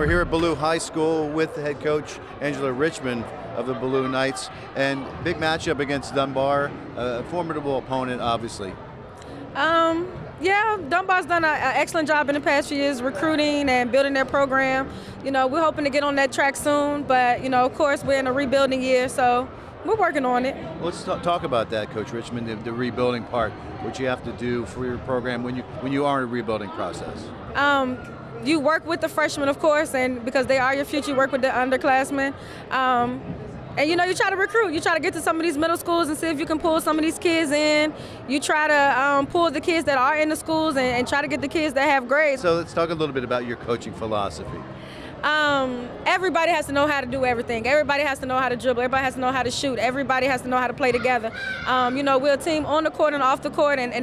we're here at Ballou High School with the head coach, Angela Richmond of the Ballou Knights, and big matchup against Dunbar, a formidable opponent, obviously. Yeah, Dunbar's done an excellent job in the past few years recruiting and building their program. You know, we're hoping to get on that track soon, but, you know, of course, we're in a rebuilding year, so we're working on it. Let's talk about that, Coach Richmond, the rebuilding part, what you have to do for your program when you are in a rebuilding process. You work with the freshmen, of course, and because they are your future, you work with the underclassmen. And you know, you try to recruit. You try to get to some of these middle schools and see if you can pull some of these kids in. You try to pull the kids that are in the schools and try to get the kids that have grades. So let's talk a little bit about your coaching philosophy. Everybody has to know how to do everything. Everybody has to know how to dribble. Everybody has to know how to shoot. Everybody has to know how to play together. You know, we're a team on the court and off the court, and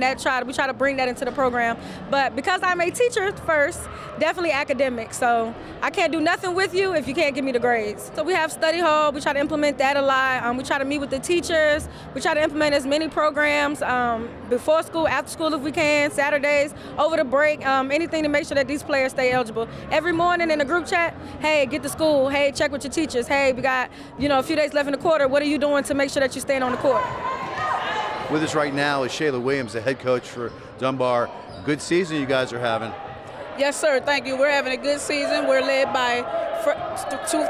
we try to bring that into the program. But because I'm a teacher first, definitely academic. So I can't do nothing with you if you can't give me the grades. So we have study hall. We try to implement that a lot. We try to meet with the teachers. We try to implement as many programs before school, after school if we can, Saturdays, over the break, anything to make sure that these players stay eligible. Every morning in the group chat, hey, get to school. Hey, check with your teachers. Hey, we got, you know, a few days left in the quarter. What are you doing to make sure that you're staying on the court? With us right now is Shayla Williams, the head coach for Dunbar. Good season you guys are having. Yes, sir. Thank you. We're having a good season. We're led by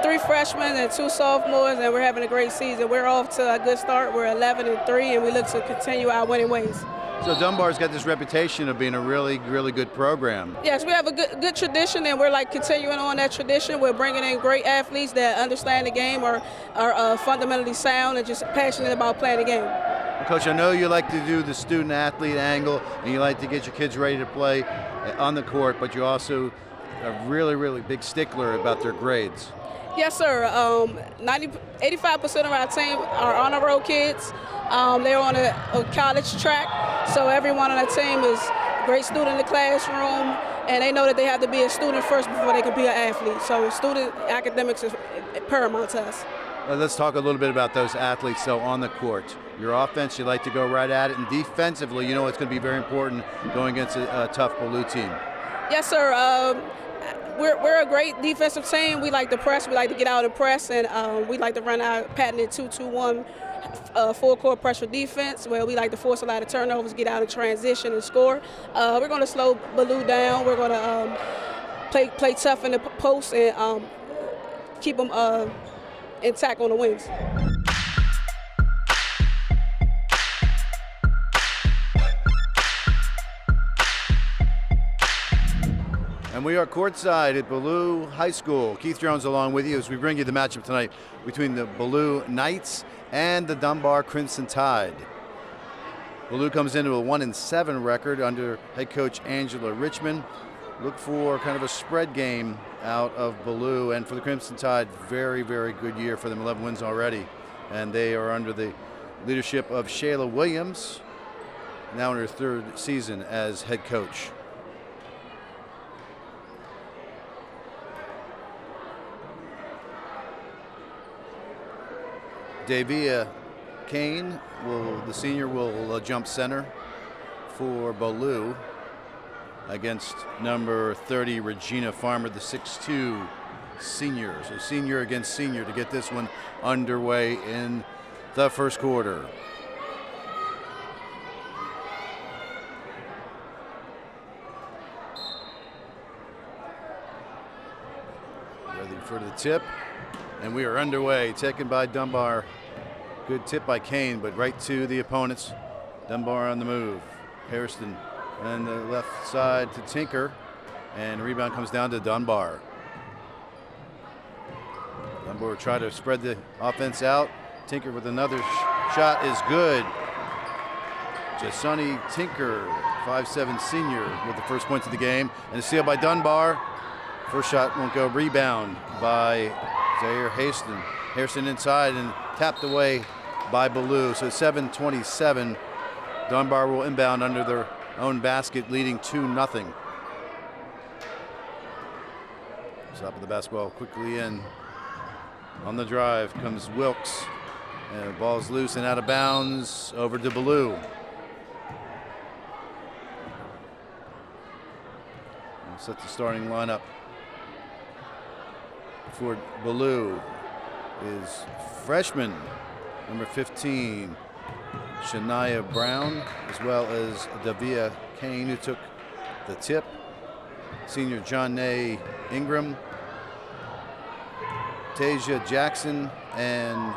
three freshmen and 2 sophomores, and we're having a great season. We're off to a good start. We're 11-3, and we look to continue our winning ways. So Dunbar's got this reputation of being a really, really good program. Yes, we have a good tradition, and we're like continuing on that tradition. We're bringing in great athletes that understand the game, are fundamentally sound, and just passionate about playing the game. Coach, I know you like to do the student-athlete angle, and you like to get your kids ready to play on the court, but you also are really, really big stickler about their grades. Yes, sir. 85% of our team are honor roll kids. They're on a college track, so everyone on the team is a great student in the classroom, and they know that they have to be a student first before they can be an athlete. So student academics is paramount to us. Let's talk a little bit about those athletes, though, on the court. Your offense, you like to go right at it, and defensively, you know it's going to be very important going against a tough Ballou team. Yes, sir. We're a great defensive team. We like to press. We like to get out and press, and we like to run our patented 2-2-1 full-court pressure defense, where we like to force a lot of turnovers, get out in transition, and score. We're going to slow Ballou down. We're going to play tough in the post and keep them intact on the wings. And we are courtside at Ballou High School. Keith Jones along with you as we bring you the matchup tonight between the Ballou Knights and the Dunbar Crimson Tide. Ballou comes into a 1-7 record under head coach Angela Richmond. Look for kind of a spread game out of Ballou, and for the Crimson Tide, very, very good year for them, 11 wins already. And they are under the leadership of Shayla Williams, now in her 3rd season as head coach. Davia Kane, the senior, will jump center for Ballou against number 30, Regina Farmer, the 6'2" senior. So senior against senior to get this one underway in the first quarter. Ready for the tip, and we are underway, taken by Dunbar. Good tip by Kane, but right to the opponents. Dunbar on the move. Harrison on the left side to Tinker, and the rebound comes down to Dunbar. Dunbar will try to spread the offense out. Tinker with another shot is good. Jasuni Tinker, 5'7" senior, with the first points of the game, and a steal by Dunbar. First shot won't go. Rebound by Zaire Haston. Harrison inside and tapped away by Ballou. So 7:27. Dunbar will inbound under their own basket, leading 2-0. Top of the basketball quickly in. On the drive comes Wilkes. And the ball's loose and out of bounds over to Ballou. We'll set the starting lineup. for Ballou is freshman, number 15, Shania Brown, as well as Davia Kane, who took the tip. Senior John Nay Ingram, Tasia Jackson, and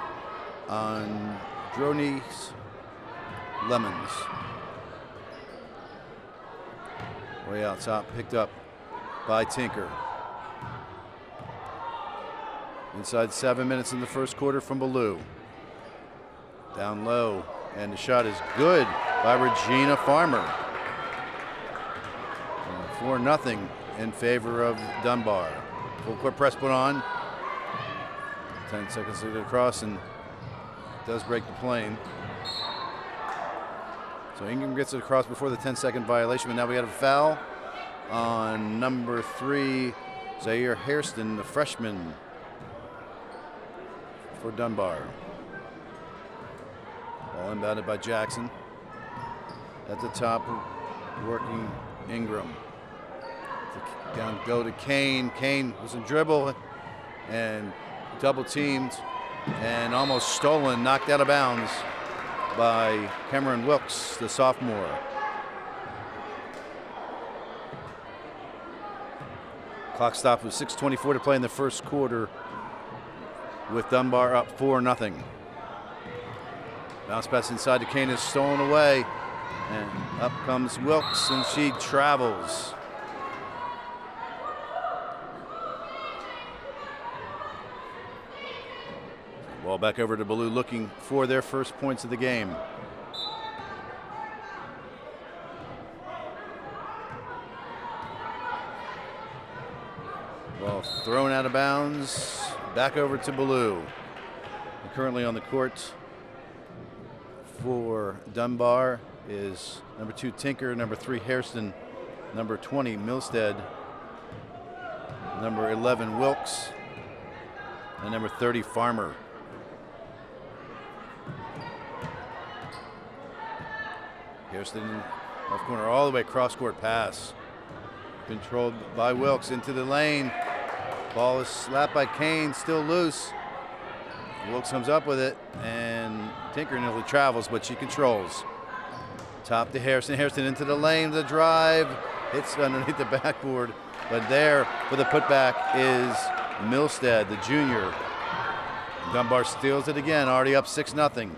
Andronis Lemons. Way out top, picked up by Tinker. Inside 7 minutes in the first quarter from Ballou. Down low, and the shot is good by Regina Farmer. 4-0 in favor of Dunbar. Full court press put on. 10 seconds to get across, and does break the plane. So Ingram gets it across before the 10-second violation, but now we got a foul on number 3, Zaire Hairston, the freshman for Dunbar. Ball inbounded by Jackson. At the top, working Ingram. Down go to Kane. Kane was in dribble and double teamed and almost stolen, knocked out of bounds by Cameron Wilkes, the sophomore. Clock stopped with 6:24 to play in the first quarter, with Dunbar up 4-0. Bounce pass inside to Kane is stolen away, and up comes Wilkes, and she travels. Ball back over to Ballou, looking for their first points of the game. Ball thrown out of bounds, back over to Ballou. And currently on the court for Dunbar is number 2 Tinker, number 3 Hairston, number 20 Milstead, number 11 Wilkes, and number 30 Farmer. Hairston off corner, all the way cross court pass. Controlled by Wilkes into the lane. Ball is slapped by Kane, still loose. Wilkes comes up with it, and Tinker nearly travels, but she controls. Top to Hairston. Hairston into the lane, the drive. Hits underneath the backboard, but there for the putback is Milstead, the junior. Dunbar steals it again, already up 6-0.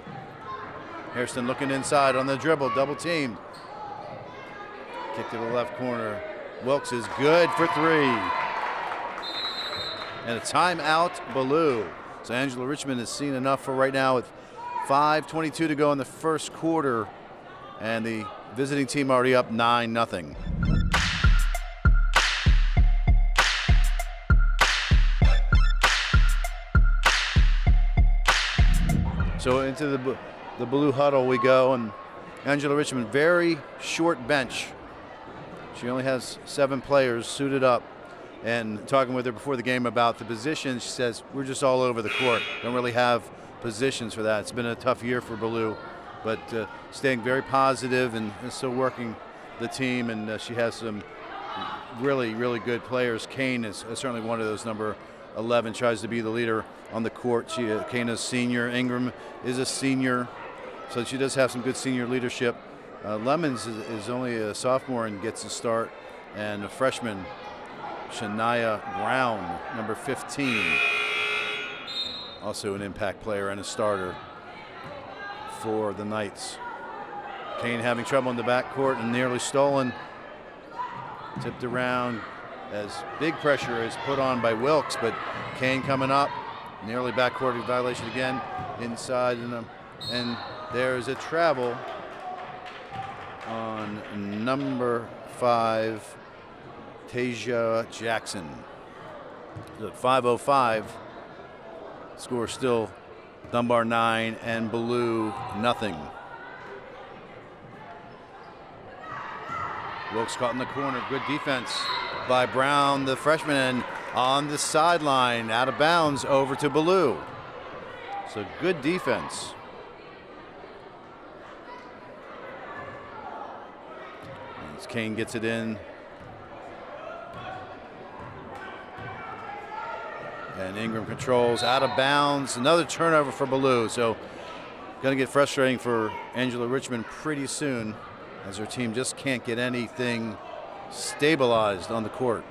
Hairston looking inside on the dribble, double teamed. Kick to the left corner. Wilkes is good for 3. And a timeout, Ballou. So Angela Richmond has seen enough for right now, with 5:22 to go in the first quarter, and the visiting team already up 9-0. So into the Ballou huddle we go, and Angela Richmond, very short bench. She only has 7 players suited up. And talking with her before the game about the positions, she says, we're just all over the court. Don't really have positions for that. It's been a tough year for Ballou, but staying very positive and still working the team. And she has some really, really good players. Kane is certainly one of those. Number 11 tries to be the leader on the court. Kane is senior. Ingram is a senior. So she does have some good senior leadership. Lemons is only a sophomore and gets a start. And a freshman, Shania Brown, number 15. Also an impact player and a starter for the Knights. Kane having trouble in the backcourt and nearly stolen. Tipped around as big pressure is put on by Wilkes, but Kane coming up. Nearly backcourt violation again. Inside, and there's a travel on number 5, Tasia Jackson. At 5:05, score still Dunbar 9 and Ballou 0. Wilkes caught in the corner. Good defense by Brown, the freshman, and on the sideline, out of bounds, over to Ballou. So good defense. As Kane gets it in. And Ingram controls out of bounds. Another turnover for Ballou. So going to get frustrating for Angela Richmond pretty soon, as her team just can't get anything stabilized on the court.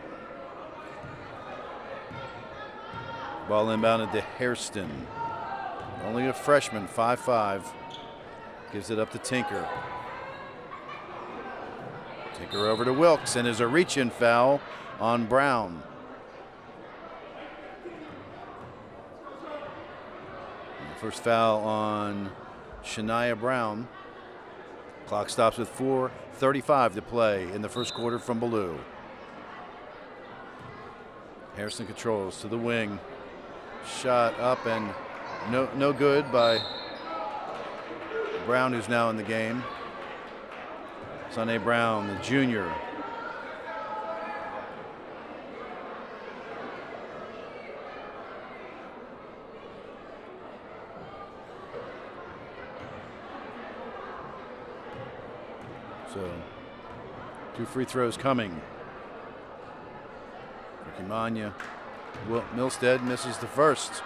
Ball inbounded to Hairston. Only a freshman, 5'5". Gives it up to Tinker. Tinker over to Wilkes, and there's a reach-in foul on Brown. First foul on Shania Brown. Clock stops with 4:35 to play in the first quarter from Ballou. Harrison controls to the wing. Shot up and no good by Brown, who's now in the game. Sonny Brown, the junior. So 2 free throws coming. Kimanya. Milstead misses the first.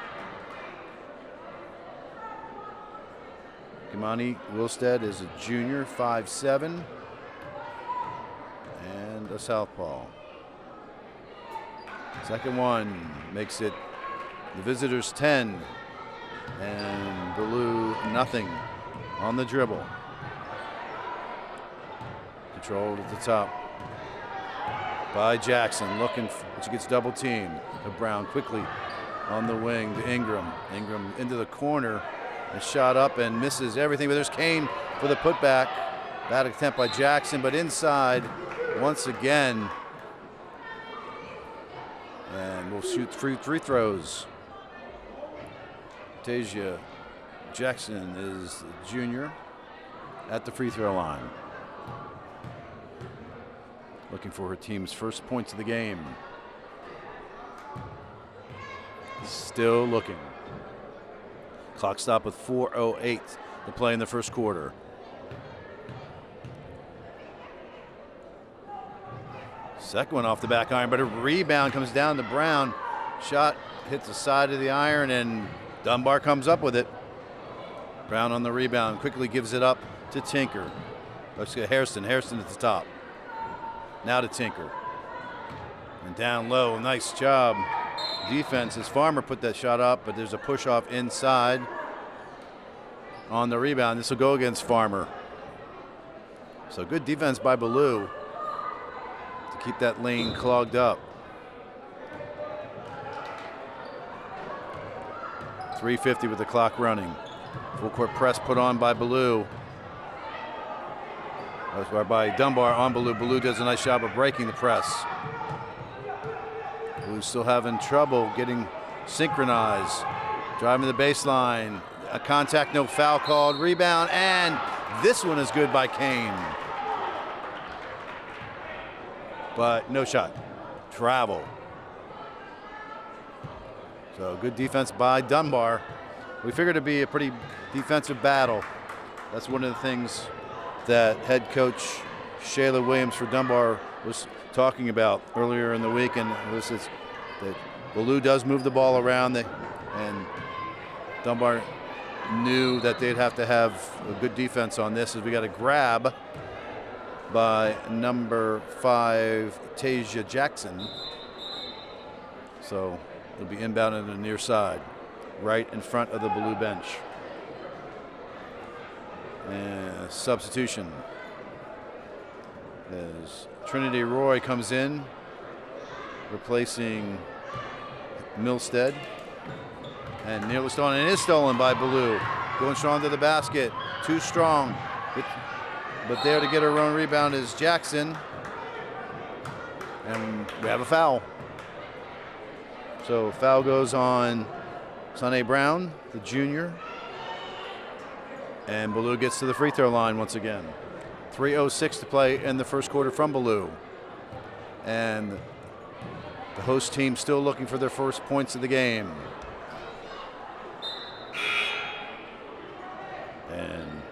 Kimani Wilstead is a junior, 5'7", and a southpaw. Second one makes it the visitors 10, and Ballou nothing on the dribble. Controlled at the top by Jackson, looking, she gets double teamed. To Brown quickly on the wing to Ingram. Ingram into the corner, a shot up and misses everything, but there's Kane for the putback. Bad attempt by Jackson, but inside once again. And we'll shoot free throws. Tasia Jackson is the junior at the free throw line. Looking for her team's first points of the game. Still looking. Clock stop with 4:08 to play in the first quarter. Second one off the back iron, but a rebound comes down to Brown. Shot hits the side of the iron, and Dunbar comes up with it. Brown on the rebound, quickly gives it up to Tinker. Let's get Hairston. Hairston at the top. Now to Tinker. And down low, nice job. Defense as Farmer put that shot up, but there's a push off inside on the rebound. This will go against Farmer. So good defense by Ballou to keep that lane clogged up. 3:50 with the clock running. Full court press put on by Ballou. By Dunbar on Ballou. Ballou does a nice job of breaking the press. Ballou still having trouble getting synchronized. Driving the baseline. A contact, no foul called. Rebound, and this one is good by Kane. But no shot. Travel. So good defense by Dunbar. We figured it'd be a pretty defensive battle. That's one of the things that head coach Shayla Williams for Dunbar was talking about earlier in the week, and this is that Ballou does move the ball around, and Dunbar knew that they'd have to have a good defense on this, as we got a grab by number 5, Tasia Jackson. So it'll be inbounded on the near side, right in front of the Ballou bench. And substitution as Trinity Roy comes in, replacing Milstead. And nearly stolen, and is stolen by Ballou. Going strong to the basket, too strong. But there to get her own rebound is Jackson. And we have a foul. So foul goes on Sonny Brown, the junior. And Ballou gets to the free throw line once again. 3:06 to play in the first quarter from Ballou. And the host team still looking for their first points of the game. And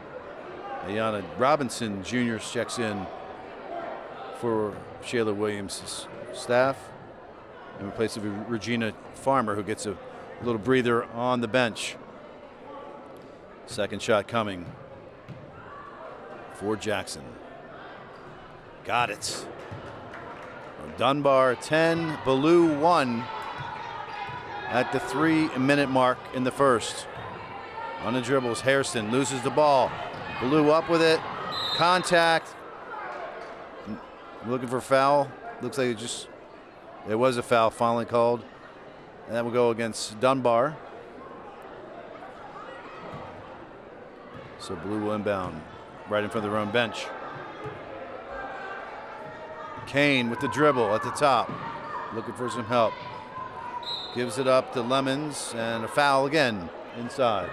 Ayana Robinson Jr. checks in for Shayla Williams' staff. in place of Regina Farmer, who gets a little breather on the bench. Second shot coming for Jackson. Got it. Dunbar 10, Ballou 1 at the 3-minute mark in the first. On the dribbles, Hairston loses the ball. Ballou up with it. Contact. Looking for foul. Looks like it was a foul finally called. And that will go against Dunbar. So Ballou will inbound right in front of their own bench. Kane with the dribble at the top, looking for some help. Gives it up to Lemons, and a foul again inside.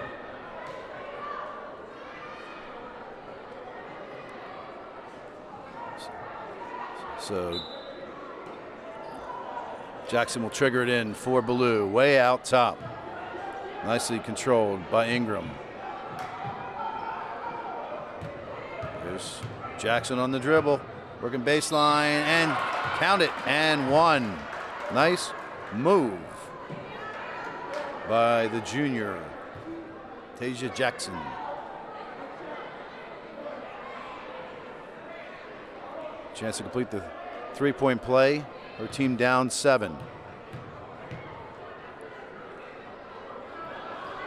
So Jackson will trigger it in for Ballou, way out top. Nicely controlled by Ingram. There's Jackson on the dribble. Working baseline and count it, and one. Nice move by the junior, Tasia Jackson. Chance to complete the three-point play. Her team down 7.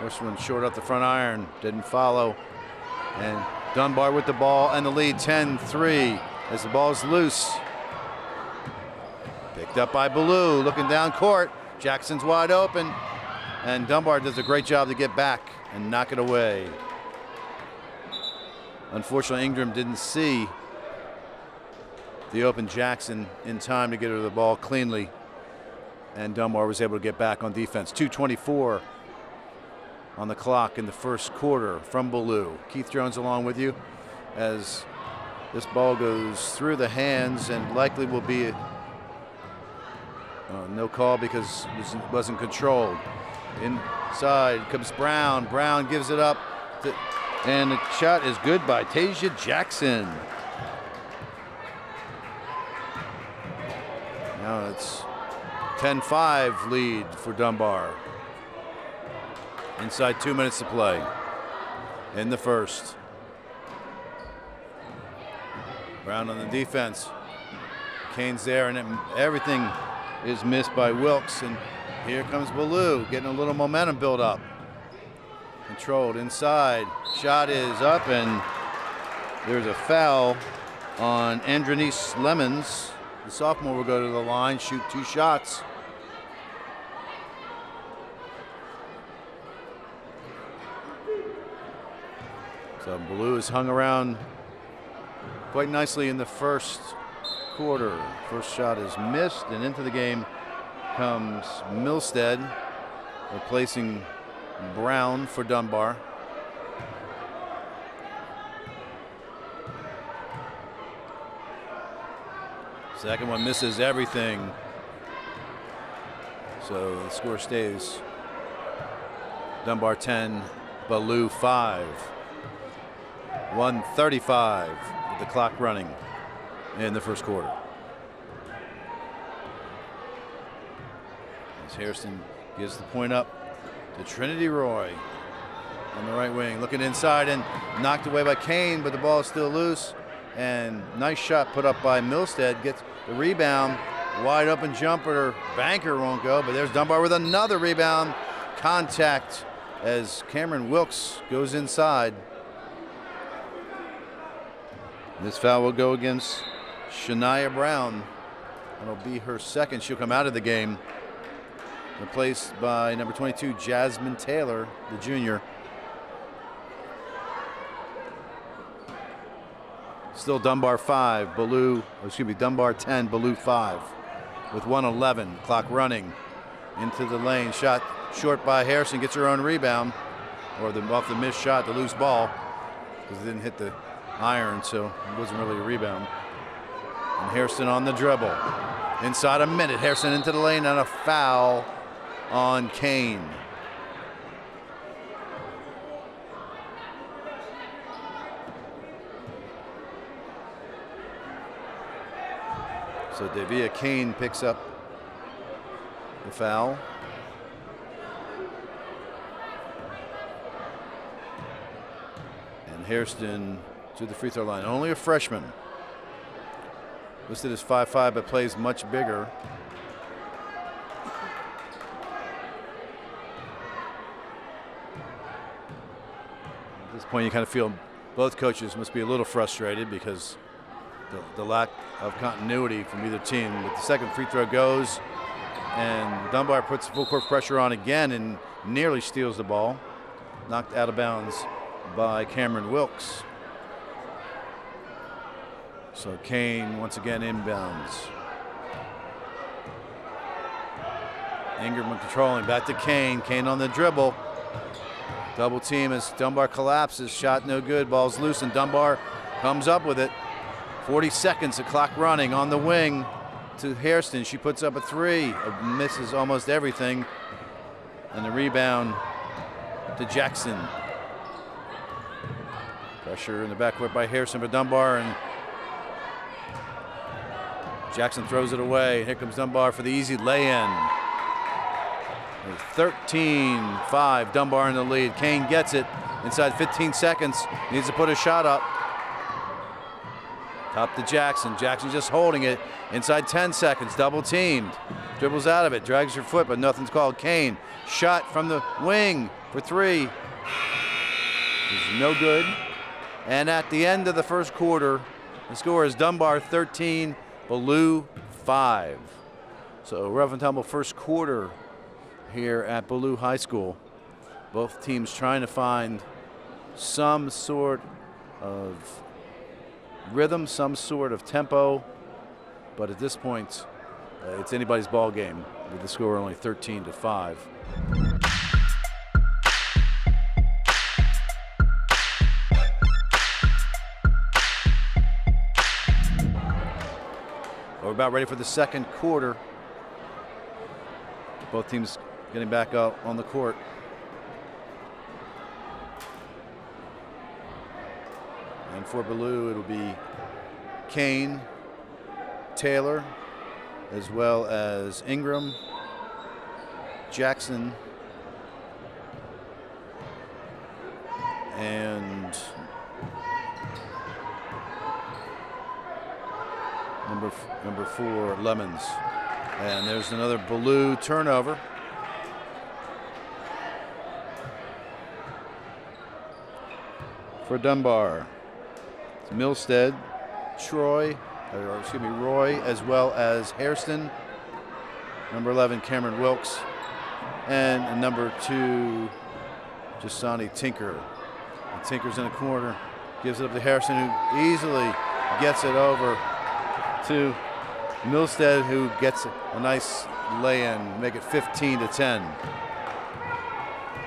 First one short up the front iron, didn't follow. And Dunbar with the ball and the lead, 10-3. As the ball is loose. Picked up by Ballou, looking down court. Jackson's wide open. And Dunbar does a great job to get back and knock it away. Unfortunately, Ingram didn't see the open Jackson in time to get her the ball cleanly. And Dunbar was able to get back on defense. 2:24 on the clock in the first quarter from Ballou. Keith Jones along with you as this ball goes through the hands and likely will be no call because it wasn't controlled. Inside comes Brown. Brown gives it up, and the shot is good by Tasia Jackson. Now it's 10-5 lead for Dunbar. Inside 2 minutes to play in the first. Brown on the defense. Kane's there, and everything is missed by Wilkes. And here comes Ballou, getting a little momentum build up. Controlled inside. Shot is up, and there's a foul on Andrenice Lemons. The sophomore will go to the line, shoot 2 shots. So Ballou is hung around quite nicely in the first quarter. First shot is missed, and into the game comes Milstead, replacing Brown for Dunbar. Second one misses everything. So the score stays Dunbar 10, Ballou 5. 1:35 with the clock running in the first quarter. As Hairston gives the point up to Trinity Roy on the right wing, looking inside and knocked away by Kane, but the ball is still loose. And nice shot put up by Milstead, gets the rebound, wide open jumper, banker won't go, but there's Dunbar with another rebound. Contact as Cameron Wilkes goes inside. This foul will go against Shania Brown. That'll be her second. She'll come out of the game, replaced by number 22, Jasmine Taylor, the junior. Still Dunbar 5, Dunbar 10, Ballou 5, with 1:11 clock running into the lane. Shot short by Harrison, gets her own rebound, or off the missed shot, the loose ball, because it didn't hit the iron, so it wasn't really a rebound. And Harrison on the dribble. Inside a minute, Harrison into the lane, and a foul on Kane. So Davia Kane picks up the foul. And Hairston to the free throw line. Only a freshman. Listed as 5'5", but plays much bigger. At this point, you kind of feel both coaches must be a little frustrated because the lack of continuity from either team. But the second free throw goes, and Dunbar puts full court pressure on again and nearly steals the ball. Knocked out of bounds by Cameron Wilkes. So Kane once again inbounds. Ingram controlling, back to Kane. Kane on the dribble. Double team as Dunbar collapses. Shot no good, ball's loose, and Dunbar comes up with it. 40 seconds, the clock running on the wing to Hairston. She puts up a three, misses almost everything. And the rebound to Jackson. Pressure in the backcourt by Hairston for Dunbar, and Jackson throws it away. Here comes Dunbar for the easy lay-in. 13-5, Dunbar in the lead. Kane gets it inside 15 seconds. Needs to put a shot up. Top to Jackson. Jackson just holding it inside 10 seconds. Double teamed. Dribbles out of it. Drags her foot, but nothing's called. Kane. Shot from the wing for three. Is no good. And at the end of the first quarter, the score is Dunbar 13, Ballou 5. So rough and tumble first quarter here at Ballou High School. Both teams trying to find some sort of rhythm, some sort of tempo, but at this point, it's anybody's ball game with the score only 13-5. We're about ready for the second quarter. Both teams getting back out on the court. And for Ballou, it'll be Kane, Taylor, as well as Ingram, Jackson, and number 4, Lemons. And there's another Ballou turnover. For Dunbar, it's Milstead, Roy, as well as Hairston. Number 11, Cameron Wilkes. And number 2, Jasani Tinker. And Tinker's in the corner, gives it up to Hairston, who easily gets it over to Milstead, who gets a nice lay-in, make it 15-10.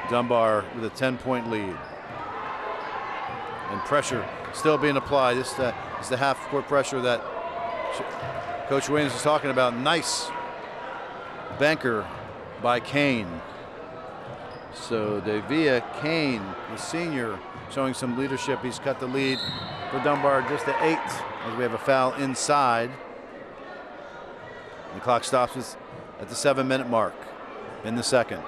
Dunbar with a 10-point lead. And pressure still being applied. This is the half-court pressure that Coach Williams was talking about. Nice banker by Kane. So Davia Kane, the senior, showing some leadership. He's cut the lead for Dunbar just to 8 as we have a foul inside. The clock stops at the 7-minute mark in the second.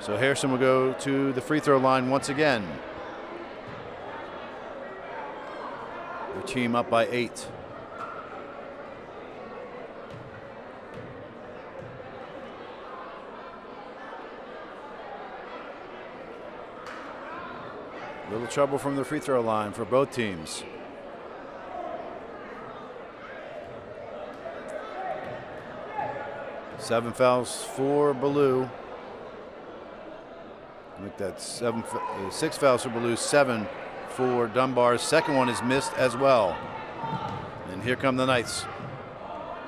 So Hairston will go to the free throw line once again. Their team up by 8. Little trouble from the free throw line for both teams. Seven fouls for Ballou. I think that's 6 fouls for Ballou, 7 for Dunbar's. Second one is missed as well. And here come the Knights.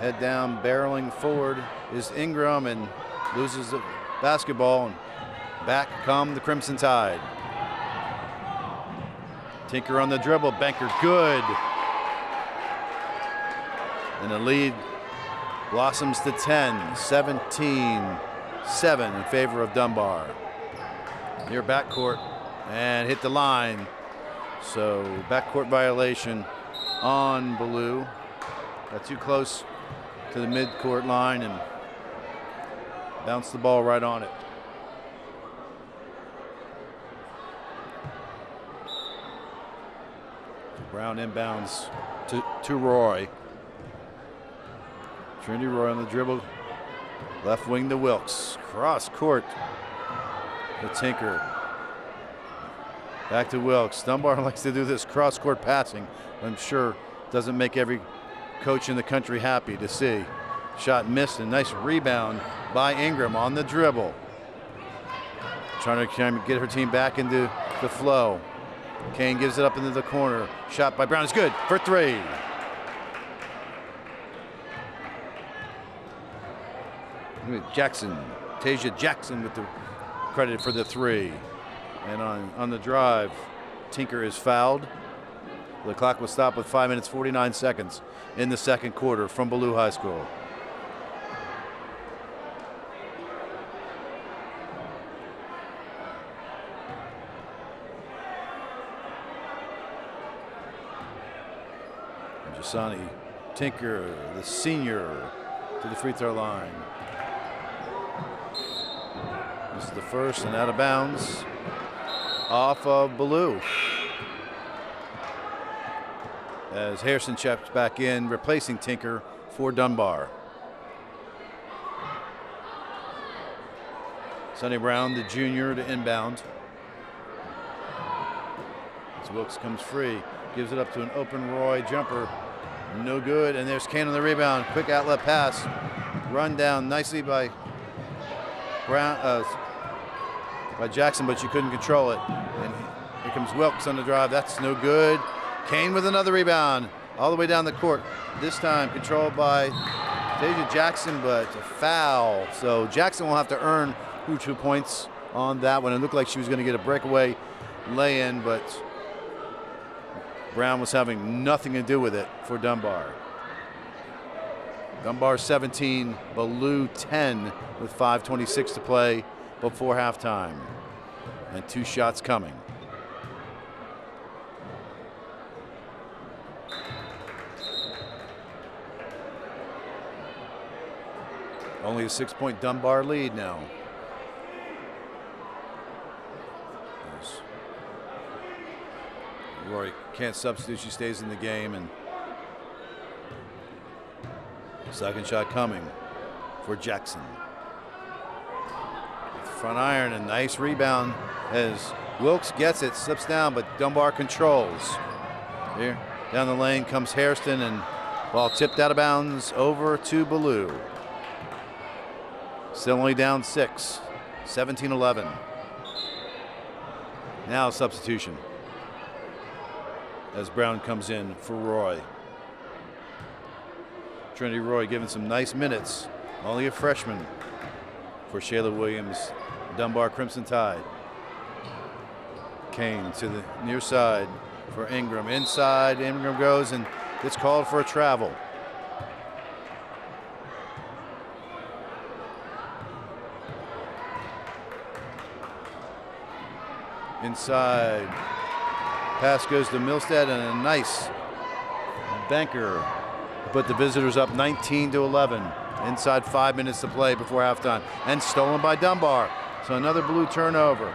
Head down, barreling forward is Ingram, and loses the basketball. And back come the Crimson Tide. Tinker on the dribble, banker good. And the lead blossoms to 10, 17-7 in favor of Dunbar. Near backcourt and hit the line. So backcourt violation on Ballou. got too close to the midcourt line and bounced the ball right on it. Brown inbounds to Roy. Trinity Roy on the dribble. Left wing to Wilkes. Cross court to Tinker. Back to Wilkes. Dunbar likes to do this cross court passing. I'm sure doesn't make every coach in the country happy to see. Shot missed, and nice rebound by Ingram on the dribble. Trying to get her team back into the flow. Kane gives it up into the corner. Shot by Brown is good for three. Jackson, Tasia Jackson with the credit for the three. And on the drive, Tinker is fouled. The clock will stop with 5 minutes, 49 seconds in the second quarter from Ballou High School. Jasani Tinker, the senior, to the free throw line. This is the first and out of bounds off of Ballou. As Harrison checks back in, replacing Tinker for Dunbar. Sonny Brown, the junior, to inbound. As Wilkes comes free, gives it up to an open Roy jumper. No good, and there's Kane on the rebound. Quick outlet pass. Run down nicely by Brown, by Jackson, but she couldn't control it. And here comes Wilkes on the drive. That's no good. Kane with another rebound all the way down the court. This time controlled by Deja Jackson, but a foul. So Jackson will have to earn 2 points on that one. It looked like she was going to get a breakaway lay-in, but Brown was having nothing to do with it for Dunbar. Dunbar 17, Ballou 10 with 5:26 to play before halftime. And 2 shots coming. Only a 6-point Dunbar lead now. Roy can't substitute, she stays in the game, and second shot coming for Jackson. Front iron, and nice rebound as Wilkes gets it, slips down, but Dunbar controls. Here, down the lane comes Hairston, and ball tipped out of bounds over to Ballou. Still only down 6, 17-11. Now substitution as Brown comes in for Roy. Trinity Roy giving some nice minutes. Only a freshman for Shayla Williams, Dunbar Crimson Tide. Kane to the near side for Ingram. Inside, Ingram goes and gets called for a travel. Inside, pass goes to Milstead, and a nice banker to put the visitors up 19-11. Inside 5 minutes to play before halftime, and stolen by Dunbar. So another Ballou turnover.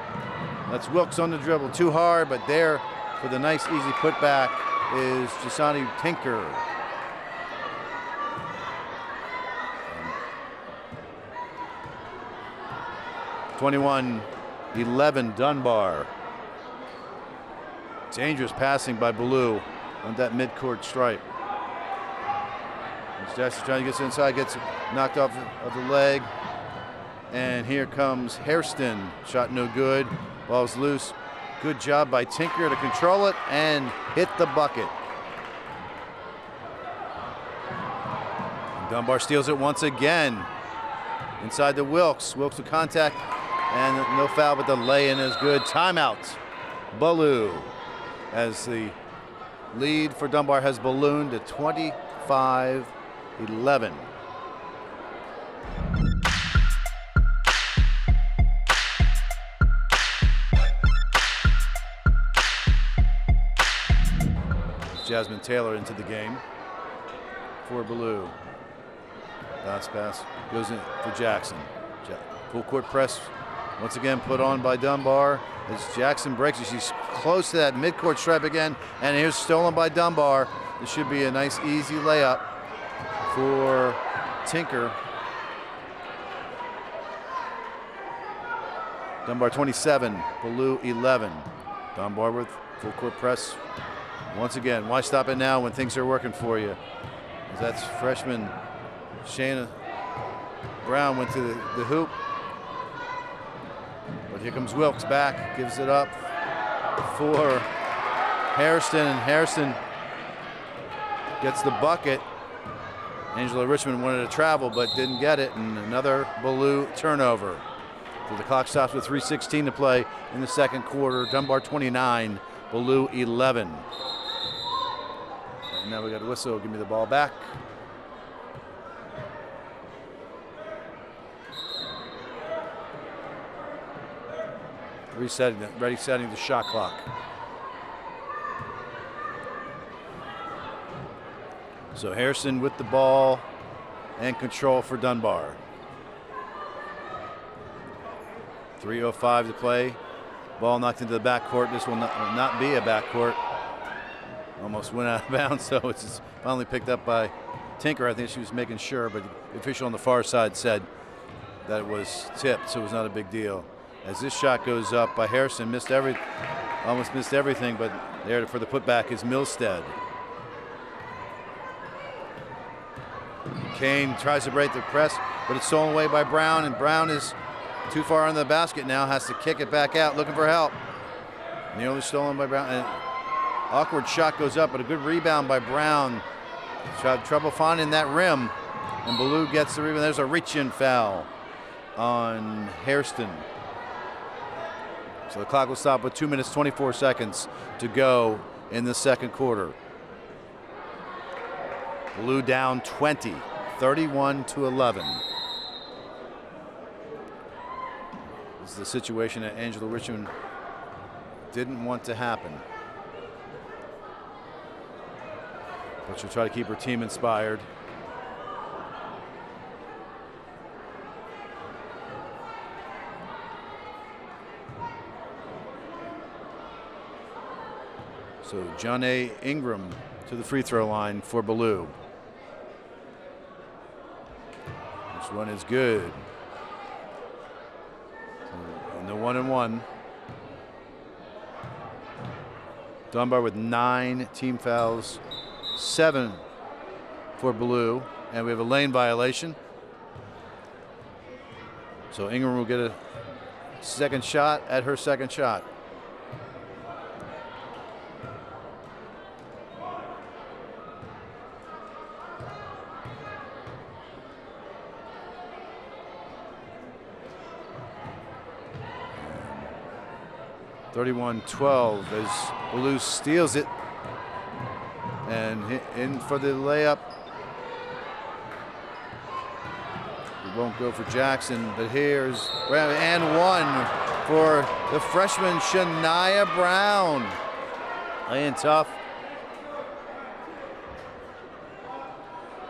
That's Wilkes on the dribble, too hard, but there for the nice easy putback is Jasani Tinker. 21-11 Dunbar. Dangerous passing by Ballou on that midcourt stripe. Jackson trying to get inside, gets knocked off of the leg. And here comes Hairston. Shot no good. Ball's loose. Good job by Tinker to control it and hit the bucket. And Dunbar steals it once again. Inside to Wilkes. Wilkes with contact. And no foul, but the lay-in is good. Timeout. Ballou, as the lead for Dunbar has ballooned to 25-11. Jasmine Taylor into the game. for Ballou. Bounce pass goes in for Jackson. Full court press once again put on by Dunbar as Jackson breaks it. She's close to that midcourt stripe again, and here's stolen by Dunbar. This should be a nice easy layup for Tinker. Dunbar 27, Ballou 11. Dunbar with full court press once again. Why stop it now when things are working for you? As that's freshman Shayna Brown went to the hoop. But here comes Wilkes back, gives it up for Hairston, and Hairston gets the bucket. Angela Richmond wanted to travel but didn't get it, and another Ballou turnover. So the clock stops with 3:16 to play in the second quarter. Dunbar 29, Ballou 11. And now we got a whistle. Give me the ball back. Resetting the shot clock. So Harrison with the ball and control for Dunbar. 3:05 to play. Ball knocked into the backcourt. This will not be a backcourt. Almost went out of bounds, so it's finally picked up by Tinker. I think she was making sure, but the official on the far side said that it was tipped, so it was not a big deal. As this shot goes up by Harrison, almost missed everything, but there for the putback is Milstead. Kane tries to break the press, but it's stolen away by Brown, and Brown is too far on the basket now, has to kick it back out, looking for help. Nearly stolen by Brown. And awkward shot goes up, but a good rebound by Brown. Had trouble finding that rim, and Ballou gets the rebound. There's a reach-in foul on Hairston. So the clock will stop with 2 minutes, 24 seconds to go in the second quarter. Ballou down 20, 31-11. This is the situation that Angela Richmond didn't want to happen. But she'll try to keep her team inspired. So John A. Ingram to the free throw line for Ballou. This one is good. And the 1-and-1. Dunbar with 9 team fouls, 7 for Ballou, and we have a lane violation. So Ingram will get a second shot at her second shot. (31-12) as Ballou steals it and in for the layup. It won't go for Jackson, but here's and one for the freshman Shania Brown. Laying tough.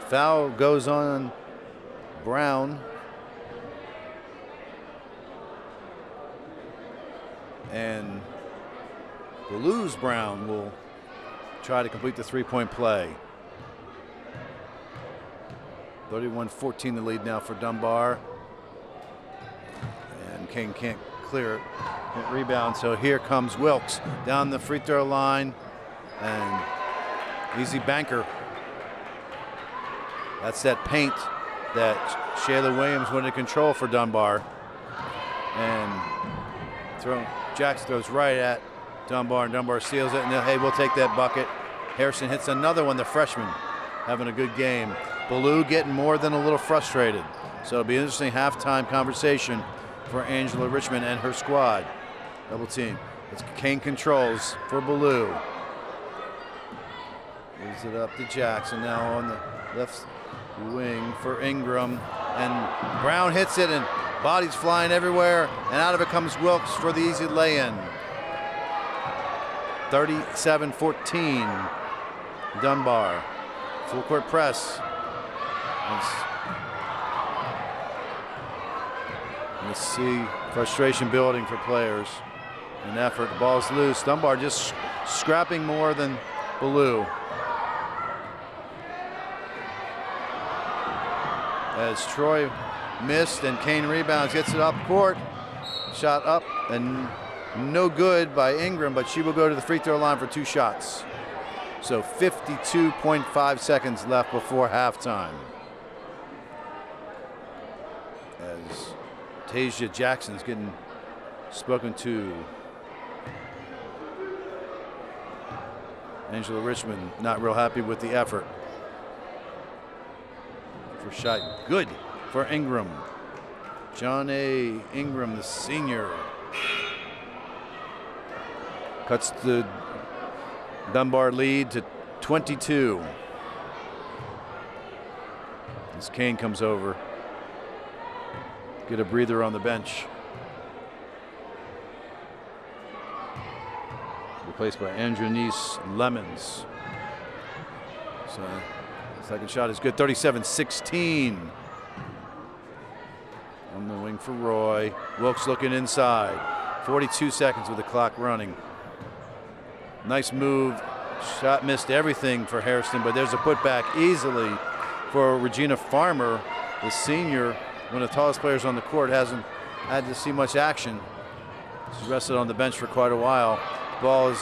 Foul goes on Brown. And Ballou's Brown will try to complete the three-point play. 31-14 the lead now for Dunbar. And Kane can't clear it, can't rebound, so here comes Wilkes down the free throw line. And easy banker. That's that paint that Shayla Williams wanted to control for Dunbar. And Jackson throws right at Dunbar, and Dunbar steals it, and hey, we'll take that bucket. Harrison hits another one, the freshman, having a good game. Ballou getting more than a little frustrated. So it'll be an interesting halftime conversation for Angela Richmond and her squad. Double team. It's Kane controls for Ballou. Moves it up to Jackson now on the left wing for Ingram, and Brown hits it, and bodies flying everywhere, and out of it comes Wilkes for the easy lay-in. 37-14, Dunbar. Full court press. Let's see frustration building for players. An effort, the ball's loose. Dunbar just scrapping more than Ballou. As Troy missed and Kane rebounds, gets it up court. Shot up and no good by Ingram, but she will go to the free throw line for 2 shots. So 52.5 seconds left before halftime. As Tasia Jackson's getting spoken to. Angela Richmond not real happy with the effort. First shot good for Ingram. John A. Ingram, the senior, cuts the Dunbar lead to 22. As Kane comes over, get a breather on the bench. Replaced by Andronice Lemons. So second shot is good, 37-16. On the wing for Roy. Wilkes looking inside. 42 seconds with the clock running. Nice move. Shot missed everything for Hairston, but there's a putback easily for Regina Farmer, the senior, one of the tallest players on the court. Hasn't had to see much action. She's rested on the bench for quite a while. Ball is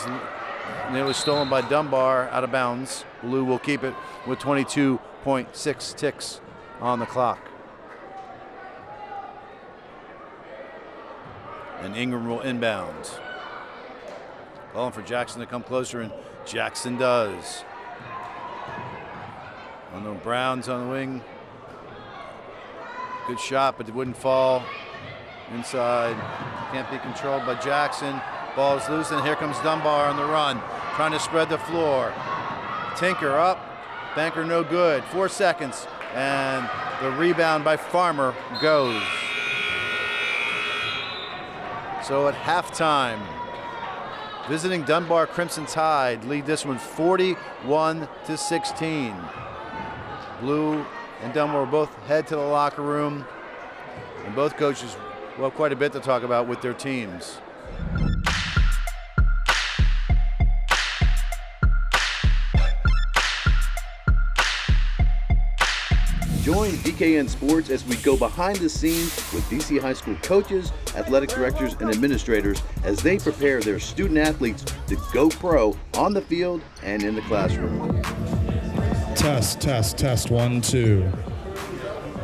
nearly stolen by Dunbar, out of bounds. Ballou will keep it with 22.6 ticks on the clock. And Ingram will inbound. Calling for Jackson to come closer, and Jackson does. On the Browns on the wing. Good shot, but it wouldn't fall. Inside. Can't be controlled by Jackson. Ball's loose, and here comes Dunbar on the run, trying to spread the floor. Tinker up. Banker no good. 4 seconds, and the rebound by Farmer goes. So at halftime, visiting Dunbar Crimson Tide lead this one 41-16. Blue and Dunbar both head to the locker room, and both coaches will have quite a bit to talk about with their teams. Join DKN Sports as we go behind the scenes with DC High School coaches, athletic directors, and administrators as they prepare their student athletes to go pro on the field and in the classroom. Test, 1, 2.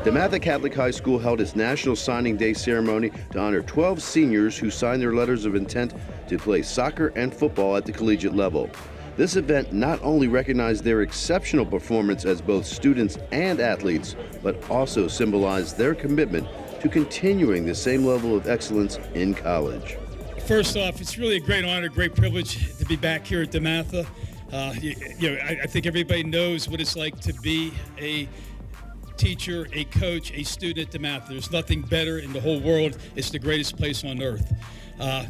DeMatha Catholic High School held its National Signing Day ceremony to honor 12 seniors who signed their letters of intent to play soccer and football at the collegiate level. This event not only recognized their exceptional performance as both students and athletes, but also symbolized their commitment to continuing the same level of excellence in college. First off, it's really a great honor, great privilege to be back here at DeMatha. I think everybody knows what it's like to be a teacher, a coach, a student at DeMatha. There's nothing better in the whole world. It's the greatest place on earth.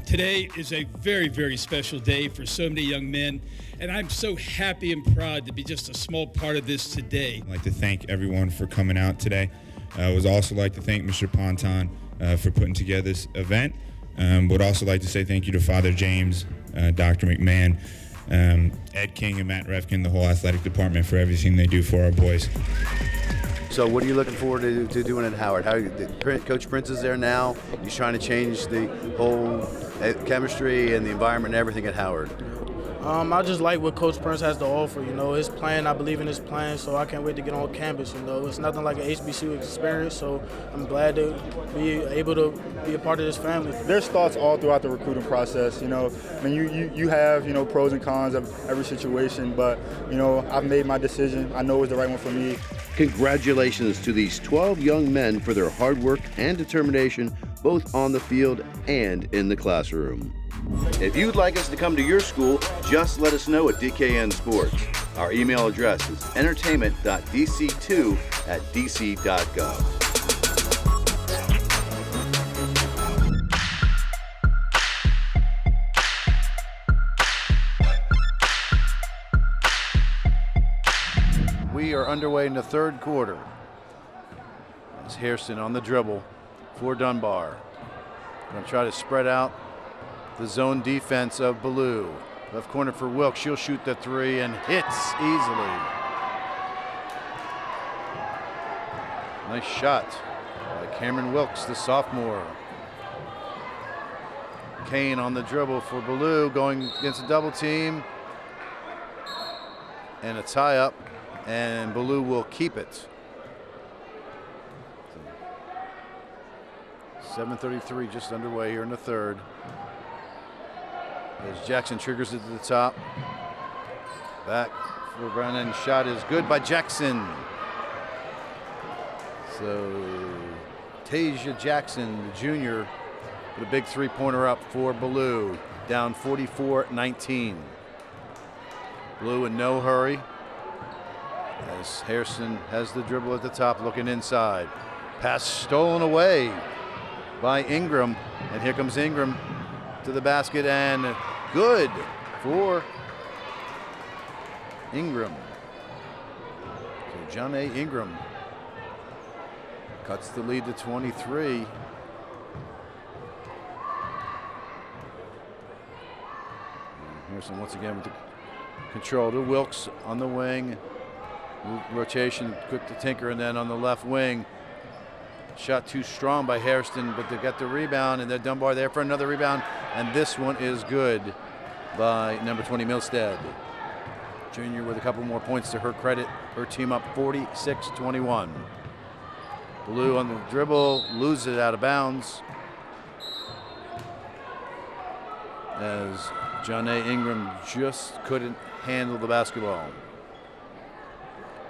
Today is a very, very special day for so many young men, and I'm so happy and proud to be just a small part of this today. I'd like to thank everyone for coming out today. I would also like to thank Mr. Ponton for putting together this event. Would also like to say thank you to Father James, Dr. McMahon, Ed King, and Matt Refkin, the whole athletic department, for everything they do for our boys. So what are you looking forward to doing at Howard? Coach Prince is there now. He's trying to change the whole chemistry and the environment and everything at Howard. I just like what Coach Prince has to offer. His plan, I believe in his plan, so I can't wait to get on campus. It's nothing like an HBCU experience, so I'm glad to be able to be a part of this family. There's thoughts all throughout the recruiting process. You have pros and cons of every situation, but I've made my decision. I know it's the right one for me. Congratulations to these 12 young men for their hard work and determination, both on the field and in the classroom. If you'd like us to come to your school, just let us know at DKN Sports. Our email address is entertainment.dc2@dc.gov. We are underway in the third quarter. Hairston on the dribble for Dunbar. Going to try to spread out the zone defense of Ballou. Left corner for Wilkes. She'll shoot the three and hits easily. Nice shot by Cameron Wilkes, the sophomore. Kane on the dribble for Ballou, going against a double team. And a tie up, and Ballou will keep it. 7:33 just underway here in the third. As Jackson triggers it to the top. Back for Brennan. Shot is good by Jackson. So Tasia Jackson, the junior, with a big three-pointer up for Ballou. Down 44-19. Ballou in no hurry. As Hairston has the dribble at the top, looking inside. Pass stolen away by Ingram. And here comes Ingram to the basket, and good for Ingram. So John A. Ingram cuts the lead to 23. Hairston once again with the control to Wilkes on the wing. Rotation, quick to Tinker, and then on the left wing. Shot too strong by Hairston, but they got the rebound, and then Dunbar there for another rebound, and this one is good by number 20 Milstead. Junior with a couple more points to her credit. Her team up 46-21. Ballou on the dribble, loses it out of bounds. As John A. Ingram just couldn't handle the basketball.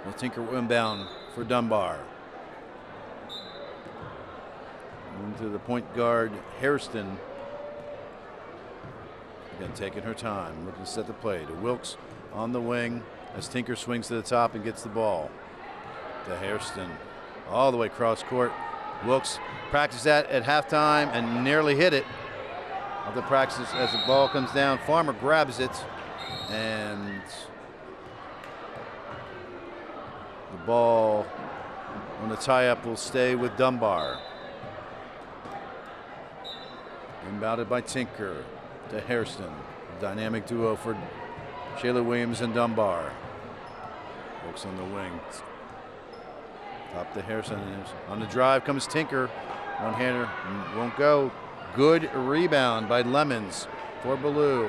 The Tinker inbound for Dunbar. Into the point guard, Hairston. Again, taking her time, looking to set the play to Wilkes on the wing as Tinker swings to the top and gets the ball to Hairston. All the way cross court. Wilkes practiced that at halftime and nearly hit it. Of the practice as the ball comes down, Farmer grabs it, and the ball on the tie-up will stay with Dunbar. Inbounded by Tinker to Hairston. Dynamic duo for Shayla Williams and Dunbar. Wilkes on the wing. Top to Hairston. On the drive comes Tinker. One-hander won't go. Good rebound by Lemons for Ballou.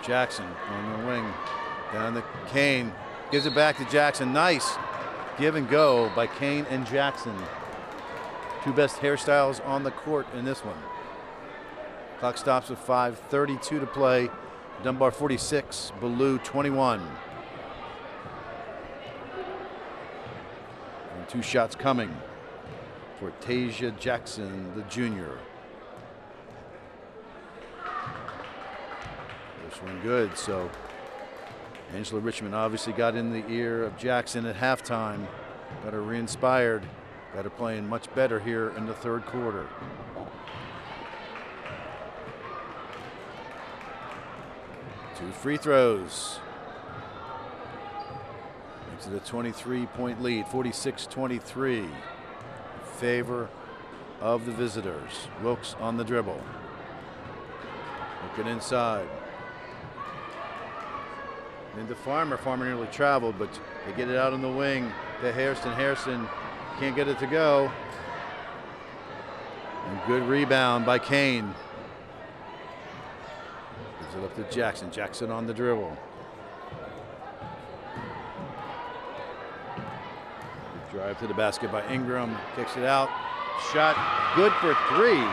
Jackson on the wing. Down to Kane. Gives it back to Jackson. Nice give and go by Kane and Jackson. Two best hairstyles on the court in this one. Clock stops with 5:32 to play. Dunbar 46, Ballou 21. And two shots coming for Tasia Jackson, the junior. First one good, so Angela Richmond obviously got in the ear of Jackson at halftime. Got her re-inspired. Got her playing much better here in the third quarter. Two free throws. Into the 23-point lead, 46-23. In favor of the visitors. Wilkes on the dribble. Looking inside. Into Farmer. Farmer nearly traveled, but they get it out on the wing to Hairston. Hairston can't get it to go. And good rebound by Kane. Gives it up to Jackson. Jackson on the dribble. Good drive to the basket by Ingram. Kicks it out. Shot good for three.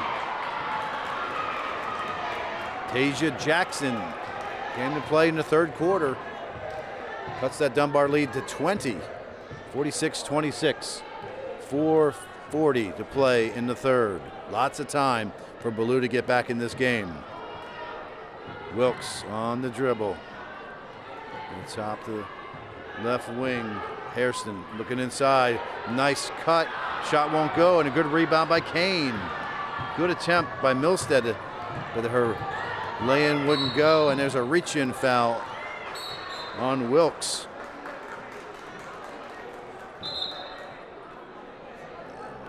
Tasia Jackson came to play in the third quarter. Cuts that Dunbar lead to 20. 46-26. 4:40 to play in the third. Lots of time for Ballou to get back in this game. Wilkes on the dribble. And top the left wing. Hairston looking inside. Nice cut. Shot won't go, and a good rebound by Kane. Good attempt by Milstead, but her lay-in wouldn't go, and there's a reach-in foul on Wilkes.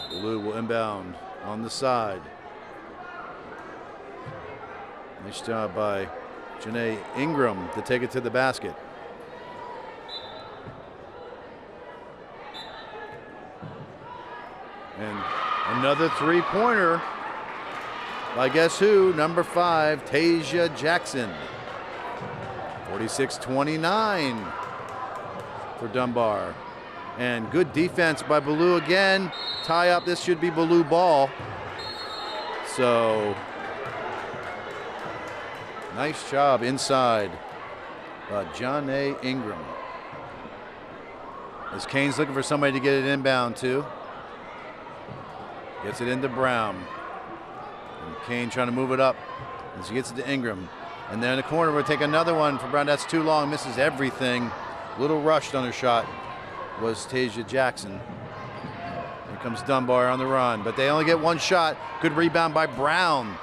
Ballou will inbound on the side. Nice job by Janae Ingram to take it to the basket. And another three-pointer by guess who? Number 5, Tasia Jackson. 46-29 for Dunbar. And good defense by Ballou again. Tie up, this should be Ballou ball. So, nice job inside by Janae Ingram. As Kane's looking for somebody to get it inbound to. Gets it into Brown. And Kane trying to move it up as he gets it to Ingram. And then in the corner, we'll take another one for Brown. That's too long, misses everything. Little rushed on her shot was Tasia Jackson. Here comes Dunbar on the run, but they only get one shot. Good rebound by Brown.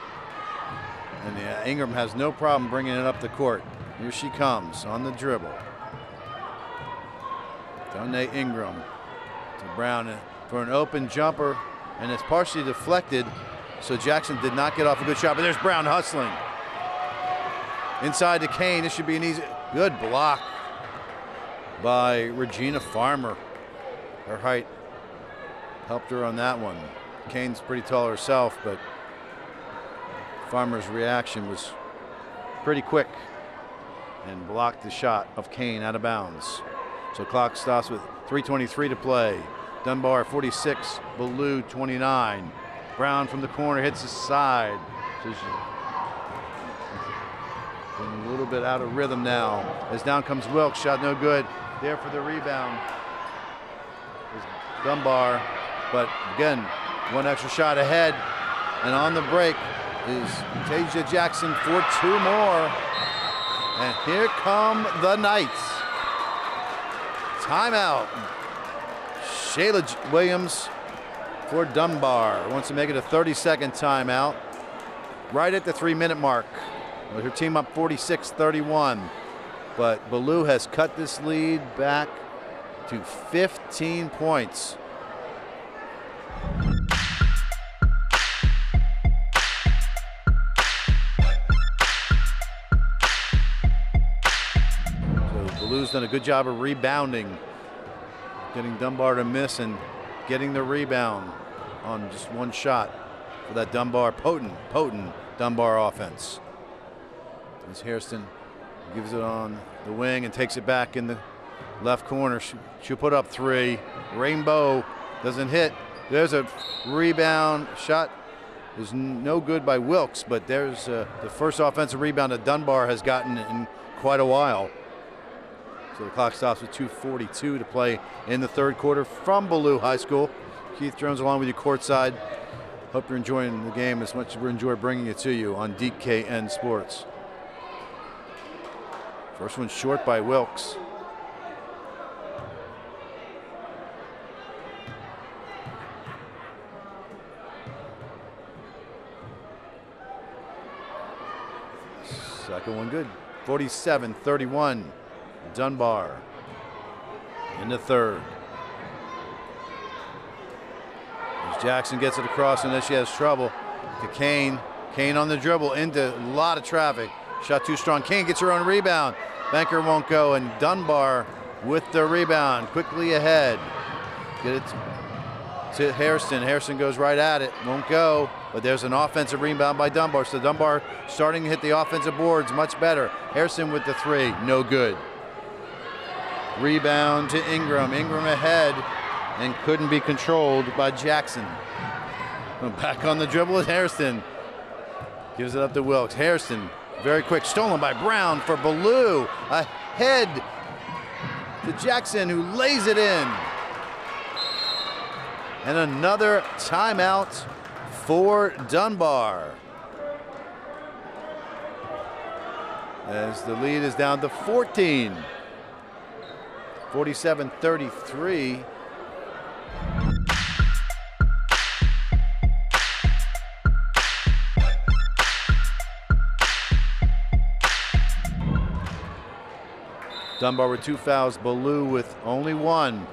And Ingram has no problem bringing it up the court. Here she comes on the dribble. Janae Ingram to Brown for an open jumper, and it's partially deflected, so Jackson did not get off a good shot, but there's Brown hustling. Inside to Kane, this should be an easy, good block by Regina Farmer. Her height helped her on that one. Kane's pretty tall herself, but Farmer's reaction was pretty quick and blocked the shot of Kane out of bounds. So clock stops with 3:23 to play. Dunbar 46, Ballou 29. Brown from the corner hits the side. So a little bit out of rhythm now. As down comes Wilkes, shot no good. There for the rebound is Dunbar, but again, one extra shot ahead. And on the break is Tasia Jackson for 2 more. And here come the Knights. Timeout. Shayla Williams for Dunbar wants to make it a 30-second timeout. Right at the 3-minute mark. With her team up 46-31. But Ballou has cut this lead back to 15 points. So Ballou's done a good job of rebounding, getting Dunbar to miss and getting the rebound on just one shot for that Dunbar, potent Dunbar offense. As Hairston gives it on the wing and takes it back in the left corner. She'll put up 3. Rainbow doesn't hit. There's a rebound. Shot is no good by Wilkes, but there's the first offensive rebound that Dunbar has gotten in quite a while. So the clock stops with 2:42 to play in the third quarter from Ballou High School. Keith Jones along with you courtside. Hope you're enjoying the game as much as we enjoy bringing it to you on DKN Sports. First one short by Wilkes. Second one good. 47-31. Dunbar in the third. As Jackson gets it across, and then she has trouble to Kane. Kane on the dribble into a lot of traffic. Shot too strong. Kane gets her own rebound. Banker won't go, and Dunbar with the rebound. Quickly ahead. Get it to Hairston. Hairston goes right at it. Won't go, but there's an offensive rebound by Dunbar. So Dunbar starting to hit the offensive boards much better. Hairston with the 3. No good. Rebound to Ingram. Ingram ahead and couldn't be controlled by Jackson. Back on the dribble is Hairston. Gives it up to Wilkes. Hairston. Very quick, stolen by Brown for Ballou. Ahead to Jackson, who lays it in. And another timeout for Dunbar. As the lead is down to 14. 47-33. Dunbar with 2 fouls, Ballou with only 1.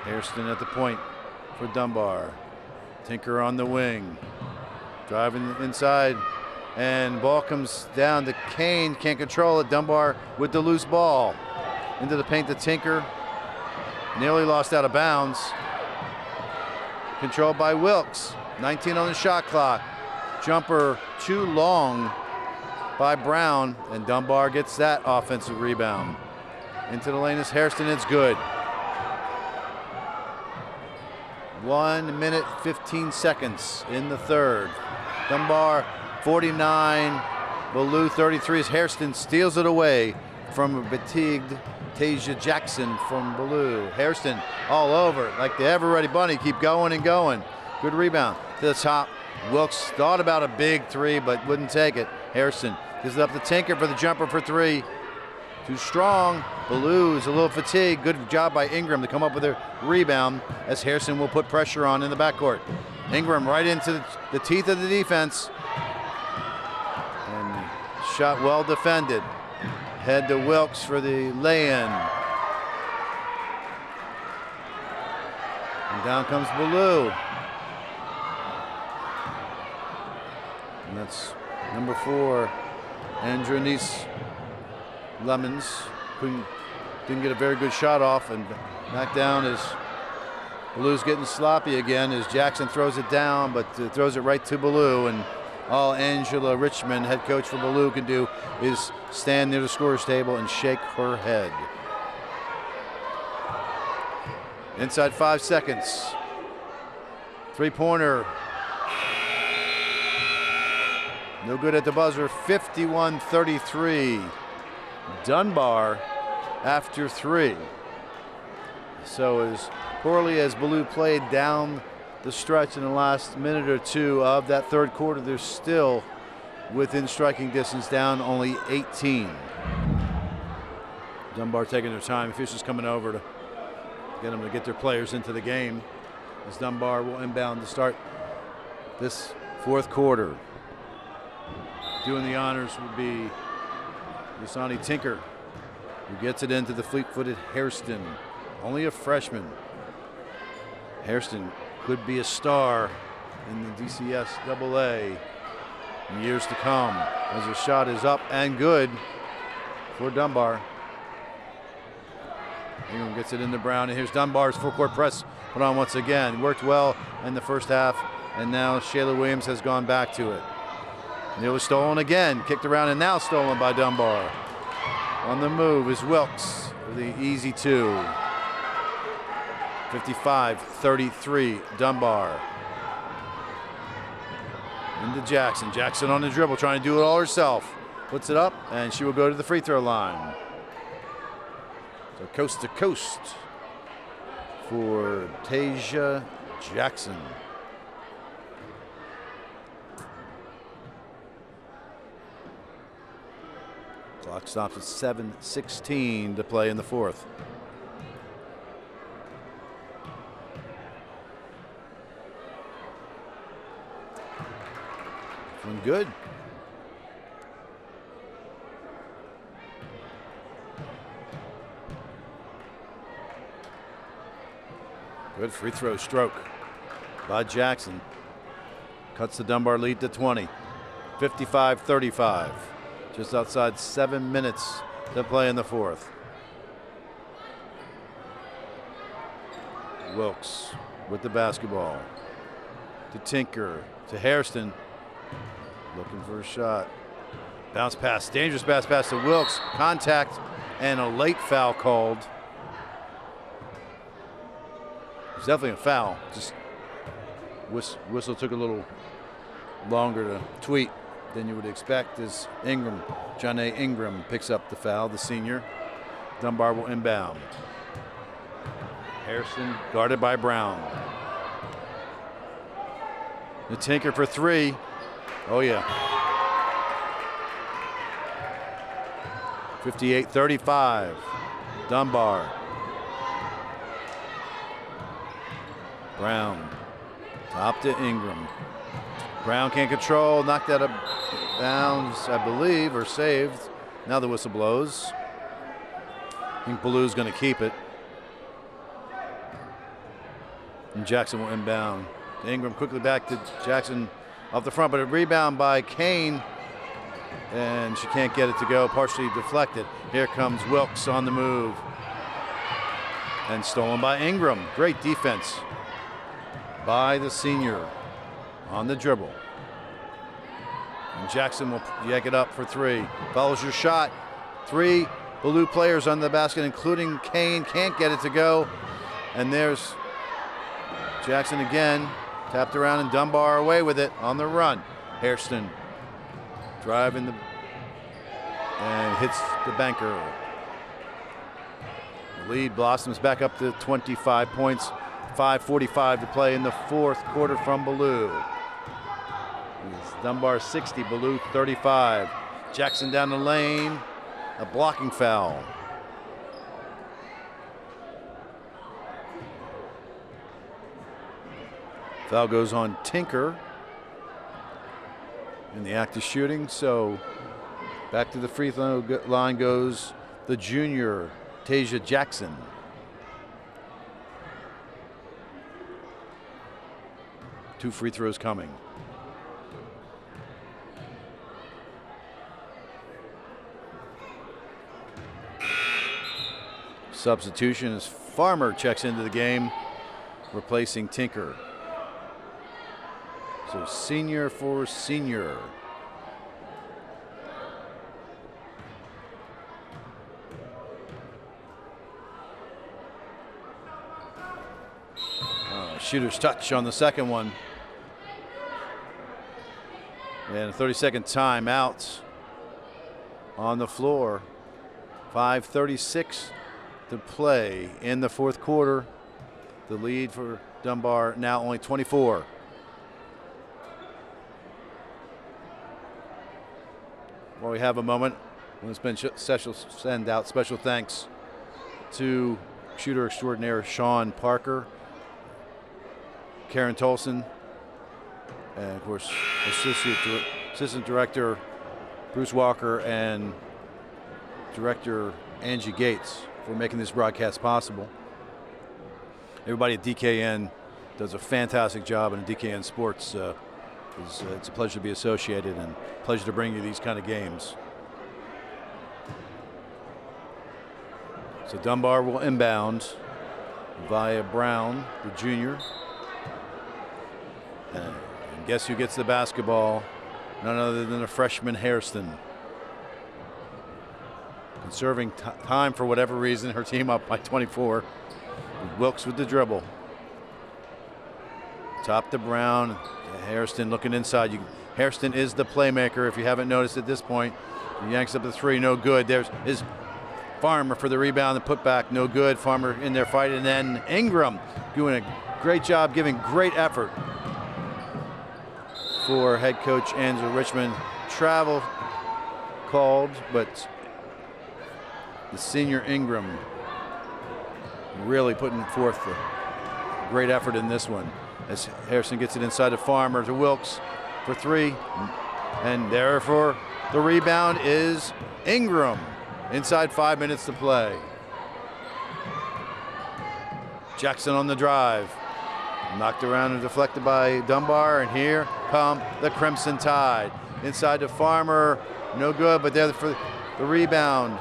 Hairston at the point for Dunbar. Tinker on the wing. Driving inside. And ball comes down to Kane. Can't control it. Dunbar with the loose ball. Into the paint to Tinker. Nearly lost out of bounds. Controlled by Wilkes. 19 on the shot clock. Jumper too long by Brown. And Dunbar gets that offensive rebound. Into the lane is Hairston. It's good. 1 minute, 15 seconds in the third. Dunbar 49, Ballou 33 as Hairston steals it away from a fatigued Tasia Jackson from Ballou. Hairston all over like the ever-ready bunny, keep going and going. Good rebound to the top. Wilkes thought about a big 3 but wouldn't take it. Hairston gives it up to Tinker for the jumper for 3. Too strong. Ballou is a little fatigued. Good job by Ingram to come up with a rebound as Hairston will put pressure on in the backcourt. Ingram right into the teeth of the defense. And shot well defended. Head to Wilkes for the lay-in. And down comes Ballou. And that's number 4, Andronice Lemons. Didn't get a very good shot off, and back down as Ballou's getting sloppy again as Jackson throws it down, but throws it right to Ballou. And all Angela Richmond, head coach for Ballou, can do is stand near the scorer's table and shake her head. Inside 5 seconds. 3-pointer. No good at the buzzer. 51-33. Dunbar after 3. So as poorly as Ballou played down the stretch in the last minute or 2 of that third quarter, they're still within striking distance, down only 18. Dunbar taking their time. Officials coming over to get them to get their players into the game as Dunbar will inbound to start this fourth quarter. Doing the honors would be Usani Tinker, who gets it into the fleet-footed Hairston. Only a freshman. Hairston could be a star in the DCS AA in years to come as the shot is up and good for Dunbar. Ingram gets it into Brown, and here's Dunbar's full-court press put on once again. Worked well in the first half, and now Shayla Williams has gone back to it. And it was stolen again, kicked around, and now stolen by Dunbar. On the move is Wilkes with the easy 2. 55-33, Dunbar. Into Jackson. Jackson on the dribble, trying to do it all herself. Puts it up, and she will go to the free throw line. So coast to coast for Tasia Jackson. Clock stops at 7:16 to play in the fourth. One good. Good free throw stroke by Jackson. Cuts the Dunbar lead to 20. 55-35. Just outside 7 minutes to play in the fourth. Wilkes with the basketball. To Tinker, to Hairston. Looking for a shot. Bounce pass, dangerous bounce pass to Wilkes. Contact and a late foul called. It's definitely a foul. Just whistle took a little longer to tweet than you would expect as Ingram, Johnny Ingram picks up the foul, the senior. Dunbar will inbound. Hairston guarded by Brown. The Tinker for 3. Oh yeah. 58-35. Dunbar. Brown. Top to Ingram. Brown can't control. Knocked out of bounds, I believe, or saved. Now the whistle blows. I think Ballou's going to keep it. And Jackson will inbound. Ingram quickly back to Jackson off the front, but a rebound by Kane. And she can't get it to go, partially deflected. Here comes Wilkes on the move. And stolen by Ingram. Great defense by the senior on the dribble. And Jackson will yank it up for three. Follows your shot. Three Ballou players on the basket, including Kane. Can't get it to go. And there's Jackson again. Tapped around and Dunbar away with it on the run. Hairston driving and hits the banker. The lead blossoms back up to 25 points. 5:45 to play in the fourth quarter from Ballou. It's Dunbar 60, Ballou 35. Jackson down the lane, a blocking foul. Foul goes on Tinker in the act of shooting, so back to the free throw line goes the junior, Tasia Jackson. Two free throws coming. Substitution as Farmer checks into the game, replacing Tinker. So senior for senior. Shooter's touch on the second one. And a 30-second timeout on the floor. 5:36 to play in the fourth quarter. The lead for Dunbar now only 24. While we have a moment, let's send out special thanks to shooter extraordinaire Sean Parker, Karen Tolson, and of course assistant director Bruce Walker and director Angie Gates for making this broadcast possible. Everybody at DKN does a fantastic job, and DKN Sports it's a pleasure to be associated and a pleasure to bring you these kind of games. So Dunbar will inbound via Brown, the junior. And guess who gets the basketball? None other than the freshman Hairston. Conserving time for whatever reason, her team up by 24. Wilkes with the dribble. Top to Brown. Hairston looking inside. Hairston is the playmaker if you haven't noticed at this point. He yanks up the three, no good. There's his Farmer for the rebound and put back, no good. Farmer in there fighting, and then Ingram doing a great job, giving great effort for head coach Andrew Richmond. Travel called, but the senior Ingram really putting forth a great effort in this one. As Harrison gets it inside to Farmer, to Wilkes for three. And there for the rebound is Ingram. Inside 5 minutes to play. Jackson on the drive. Knocked around and deflected by Dunbar, and here come the Crimson Tide. Inside to Farmer, no good, but there for the rebound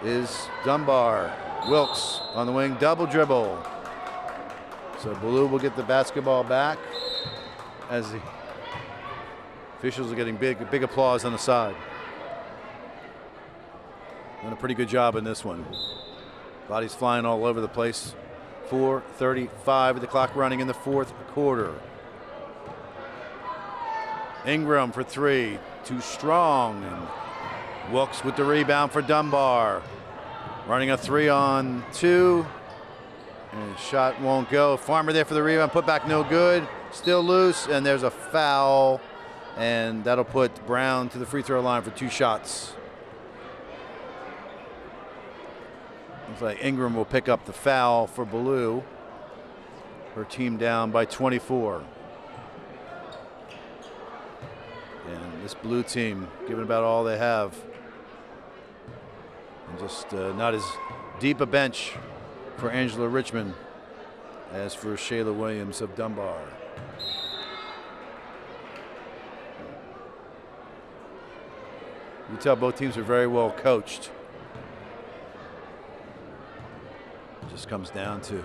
is Dunbar. Wilkes on the wing, double dribble. So Ballou will get the basketball back as the officials are getting big applause on the side. Done a pretty good job in this one. Bodies flying all over the place. 4:35 with the clock running in the fourth quarter. Ingram for three, too strong. And Wilkes with the rebound for Dunbar. Running a 3-on-2. And shot won't go. Farmer there for the rebound, put back no good. Still loose, and there's a foul. And that'll put Brown to the free throw line for two shots. Looks like Ingram will pick up the foul for Ballou. Her team down by 24. This blue team giving about all they have. And just not as deep a bench for Angela Richmond as for Shayla Williams of Dunbar. You tell both teams are very well coached. It just comes down to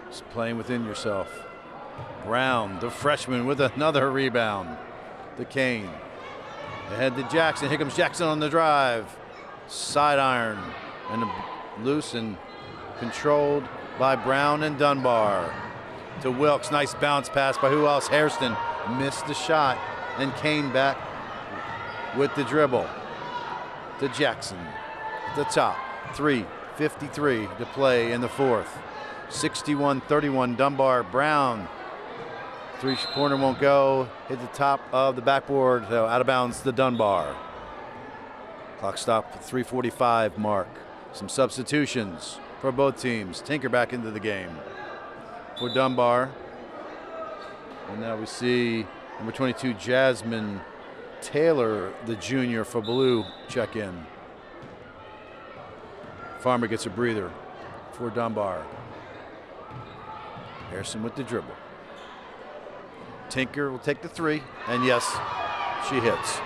just playing within yourself. Brown, the freshman, with another rebound. To Kane. Ahead to Jackson. Here comes Jackson on the drive. Side iron. And loose and controlled by Brown and Dunbar. To Wilkes. Nice bounce pass by who else? Hairston missed the shot. And Kane back with the dribble. To Jackson. At the top. 3:53 to play in the fourth. 61-31 Dunbar. Brown. Three-pointer won't go. Hit the top of the backboard. So out of bounds to Dunbar. Clock stop at 3:45 mark. Some substitutions for both teams. Tinker back into the game for Dunbar. And now we see number 22 Jasmine Taylor, the junior for Ballou, check in. Farmer gets a breather for Dunbar. Harrison with the dribble. Tinker will take the three, and yes, she hits.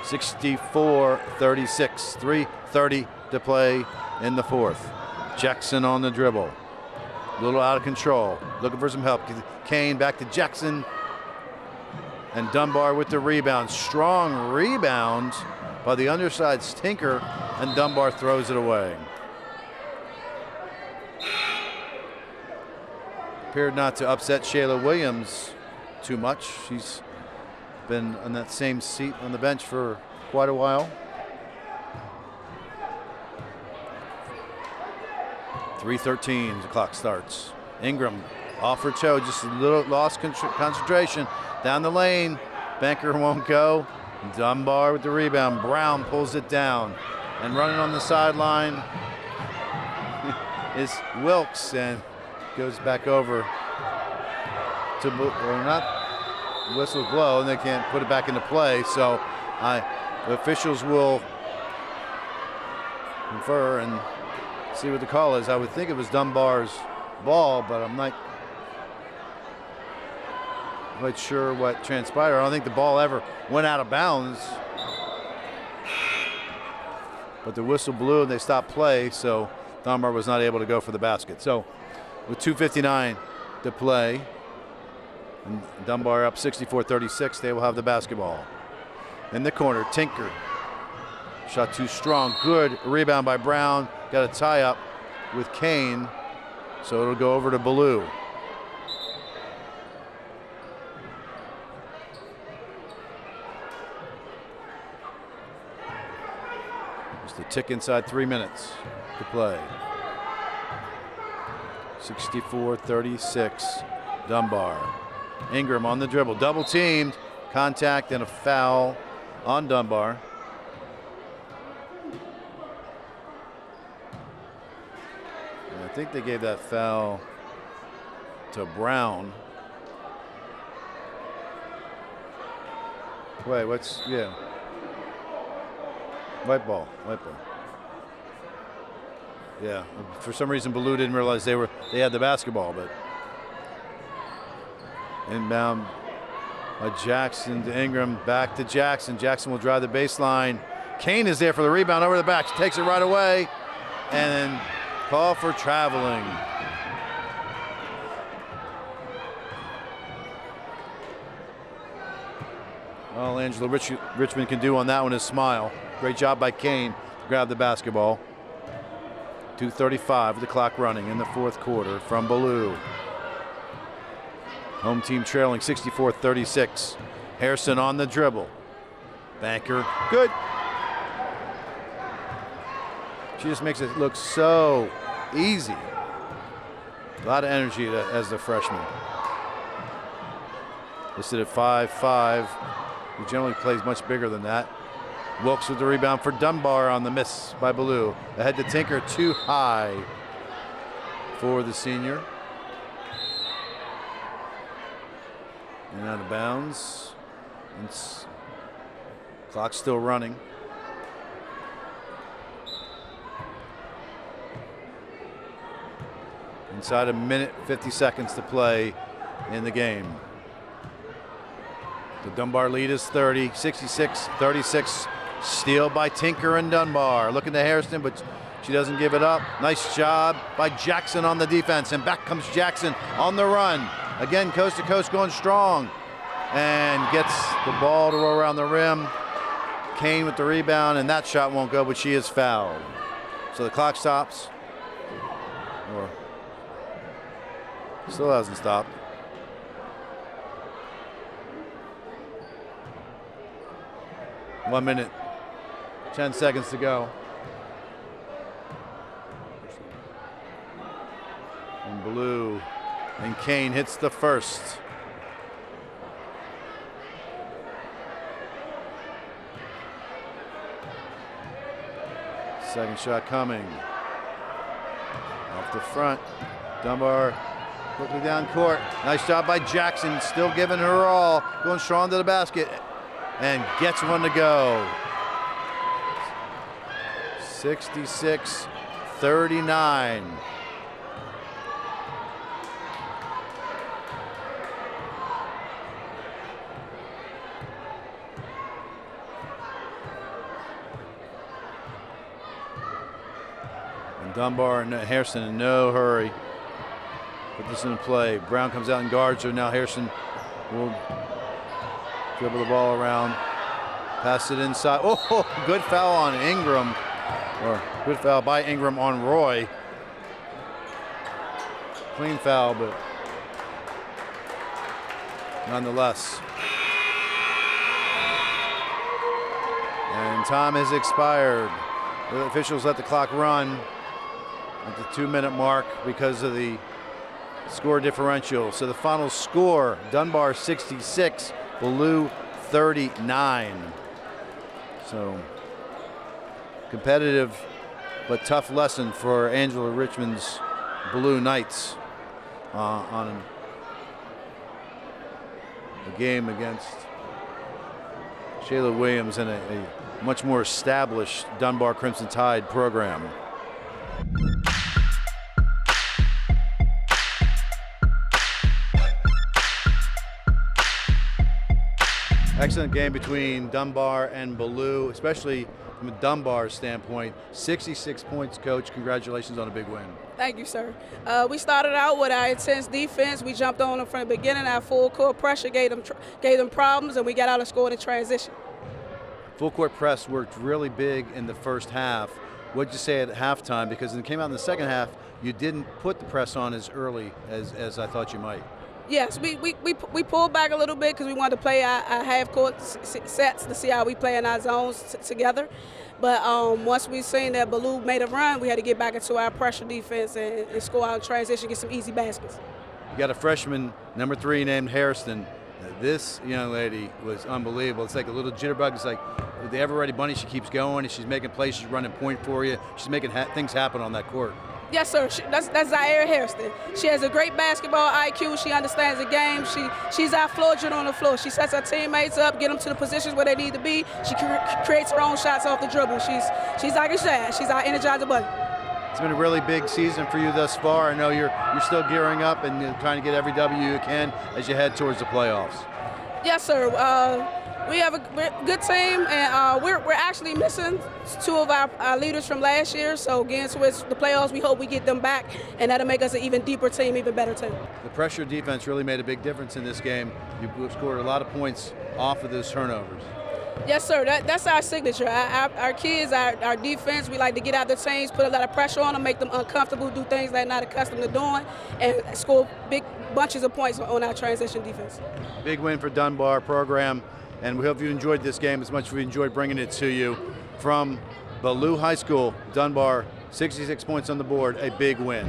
64-36, 3:30 to play in the fourth. Jackson on the dribble. A little out of control, looking for some help. Kane back to Jackson. And Dunbar with the rebound. Strong rebound by the underside Tinker, and Dunbar throws it away. Appeared not to upset Shayla Williams too much. She's been on that same seat on the bench for quite a while. 3:13, the clock starts. Ingram off her toe, just a little lost concentration. Down the lane, Banker won't go. Dunbar with the rebound. Brown pulls it down. And running on the sideline is Wilkes, and goes back over to, or not, whistle blow, and they can't put it back into play. So the officials will confer and see what the call is. I would think it was Dunbar's ball, but I'm not quite sure what transpired. I don't think the ball ever went out of bounds. But the whistle blew and they stopped play, so Dunbar was not able to go for the basket. So with 2:59 to play, and Dunbar up 64-36, they will have the basketball. In the corner, Tinker. Shot too strong. Good rebound by Brown. Got a tie up with Kane, so it'll go over to Ballou. Just a tick inside 3 minutes to play. 64-36 Dunbar. Ingram on the dribble, double teamed, contact and a foul on Dunbar. And I think they gave that foul to Brown. Wait, what's, yeah. White ball. Yeah, for some reason Ballou didn't realize they had the basketball, but inbound by Jackson to Ingram, back to Jackson. Jackson will drive the baseline. Kane is there for the rebound over the back. She takes it right away, and then call for traveling. All Angela Richmond can do on that one is smile. Great job by Kane to grab the basketball. 2:35 with the clock running in the fourth quarter from Ballou. Home team trailing 64-36. Harrison on the dribble. Banker, good. She just makes it look so easy. A lot of energy as the freshman. Listed at 5'5". He generally plays much bigger than that. Wilkes with the rebound for Dunbar on the miss by Ballou. Ahead to Tinker, too high for the senior. And out of bounds. Clock's still running. Inside a minute, 50 seconds to play in the game. The Dunbar lead is 30, 66-36. Steal by Tinker and Dunbar. Looking to Hairston, but she doesn't give it up. Nice job by Jackson on the defense, and back comes Jackson on the run. Again, coast to coast going strong, and gets the ball to roll around the rim. Kane with the rebound, and that shot won't go, but she is fouled. So the clock stops. Or still hasn't stopped. One minute, 10 seconds to go. And Ballou and Kane hits the first. Second shot coming. Off the front. Dunbar quickly down court. Nice job by Jackson, still giving her all. Going strong to the basket and gets one to go. 66-39. And Dunbar and Hairston in no hurry. Put this in play. Brown comes out and guards her. Now Hairston will dribble the ball around. Pass it inside. Oh, good foul on Ingram. Or good foul by Ingram on Roy. Clean foul, but nonetheless. And time has expired. The officials let the clock run at the 2-minute mark because of the score differential. So the final score, Dunbar 66, Ballou 39. So competitive but tough lesson for Angela Richmond's Ballou Knights on a game against Shayla Williams and a much more established Dunbar Crimson Tide program. Excellent game between Dunbar and Ballou, especially from a Dunbar standpoint. 66 points, Coach. Congratulations on a big win. Thank you, sir. We started out with our intense defense. We jumped on them from the beginning. Our full court pressure gave them problems, and we got out and scored in transition. Full court press worked really big in the first half. What'd you say at halftime? Because when it came out in the second half, you didn't put the press on as early as I thought you might. Yes, we pulled back a little bit because we wanted to play our half-court sets to see how we play in our zones together. But once we seen that Ballou made a run, we had to get back into our pressure defense and score out in transition, get some easy baskets. You got a freshman, number 3, named Hairston. This young lady was unbelievable. It's like a little jitterbug. It's like the ever-ready bunny. She keeps going, and she's making plays. She's running point for you. She's making things happen on that court. Yes, sir. That's Zaire Hairston. She has a great basketball IQ. She understands the game. She's our floor general on the floor. She sets her teammates up, get them to the positions where they need to be. She creates her own shots off the dribble. She's like a shad. She's our energizer bunny. It's been a really big season for you thus far. I know you're still gearing up and you're trying to get every W you can as you head towards the playoffs. Yes, sir. We have a good team, and we're actually missing 2 of our leaders from last year. So getting towards the playoffs, we hope we get them back, and that'll make us an even deeper team, even better team. The pressure defense really made a big difference in this game. You scored a lot of points off of those turnovers. Yes, sir. That's our signature. Our kids, our defense, we like to get out the teams, put a lot of pressure on them, make them uncomfortable, do things they're not accustomed to doing, and score big bunches of points on our transition defense. Big win for Dunbar program, and we hope you enjoyed this game as much as we enjoyed bringing it to you. From Ballou High School, Dunbar, 66 points on the board, a big win.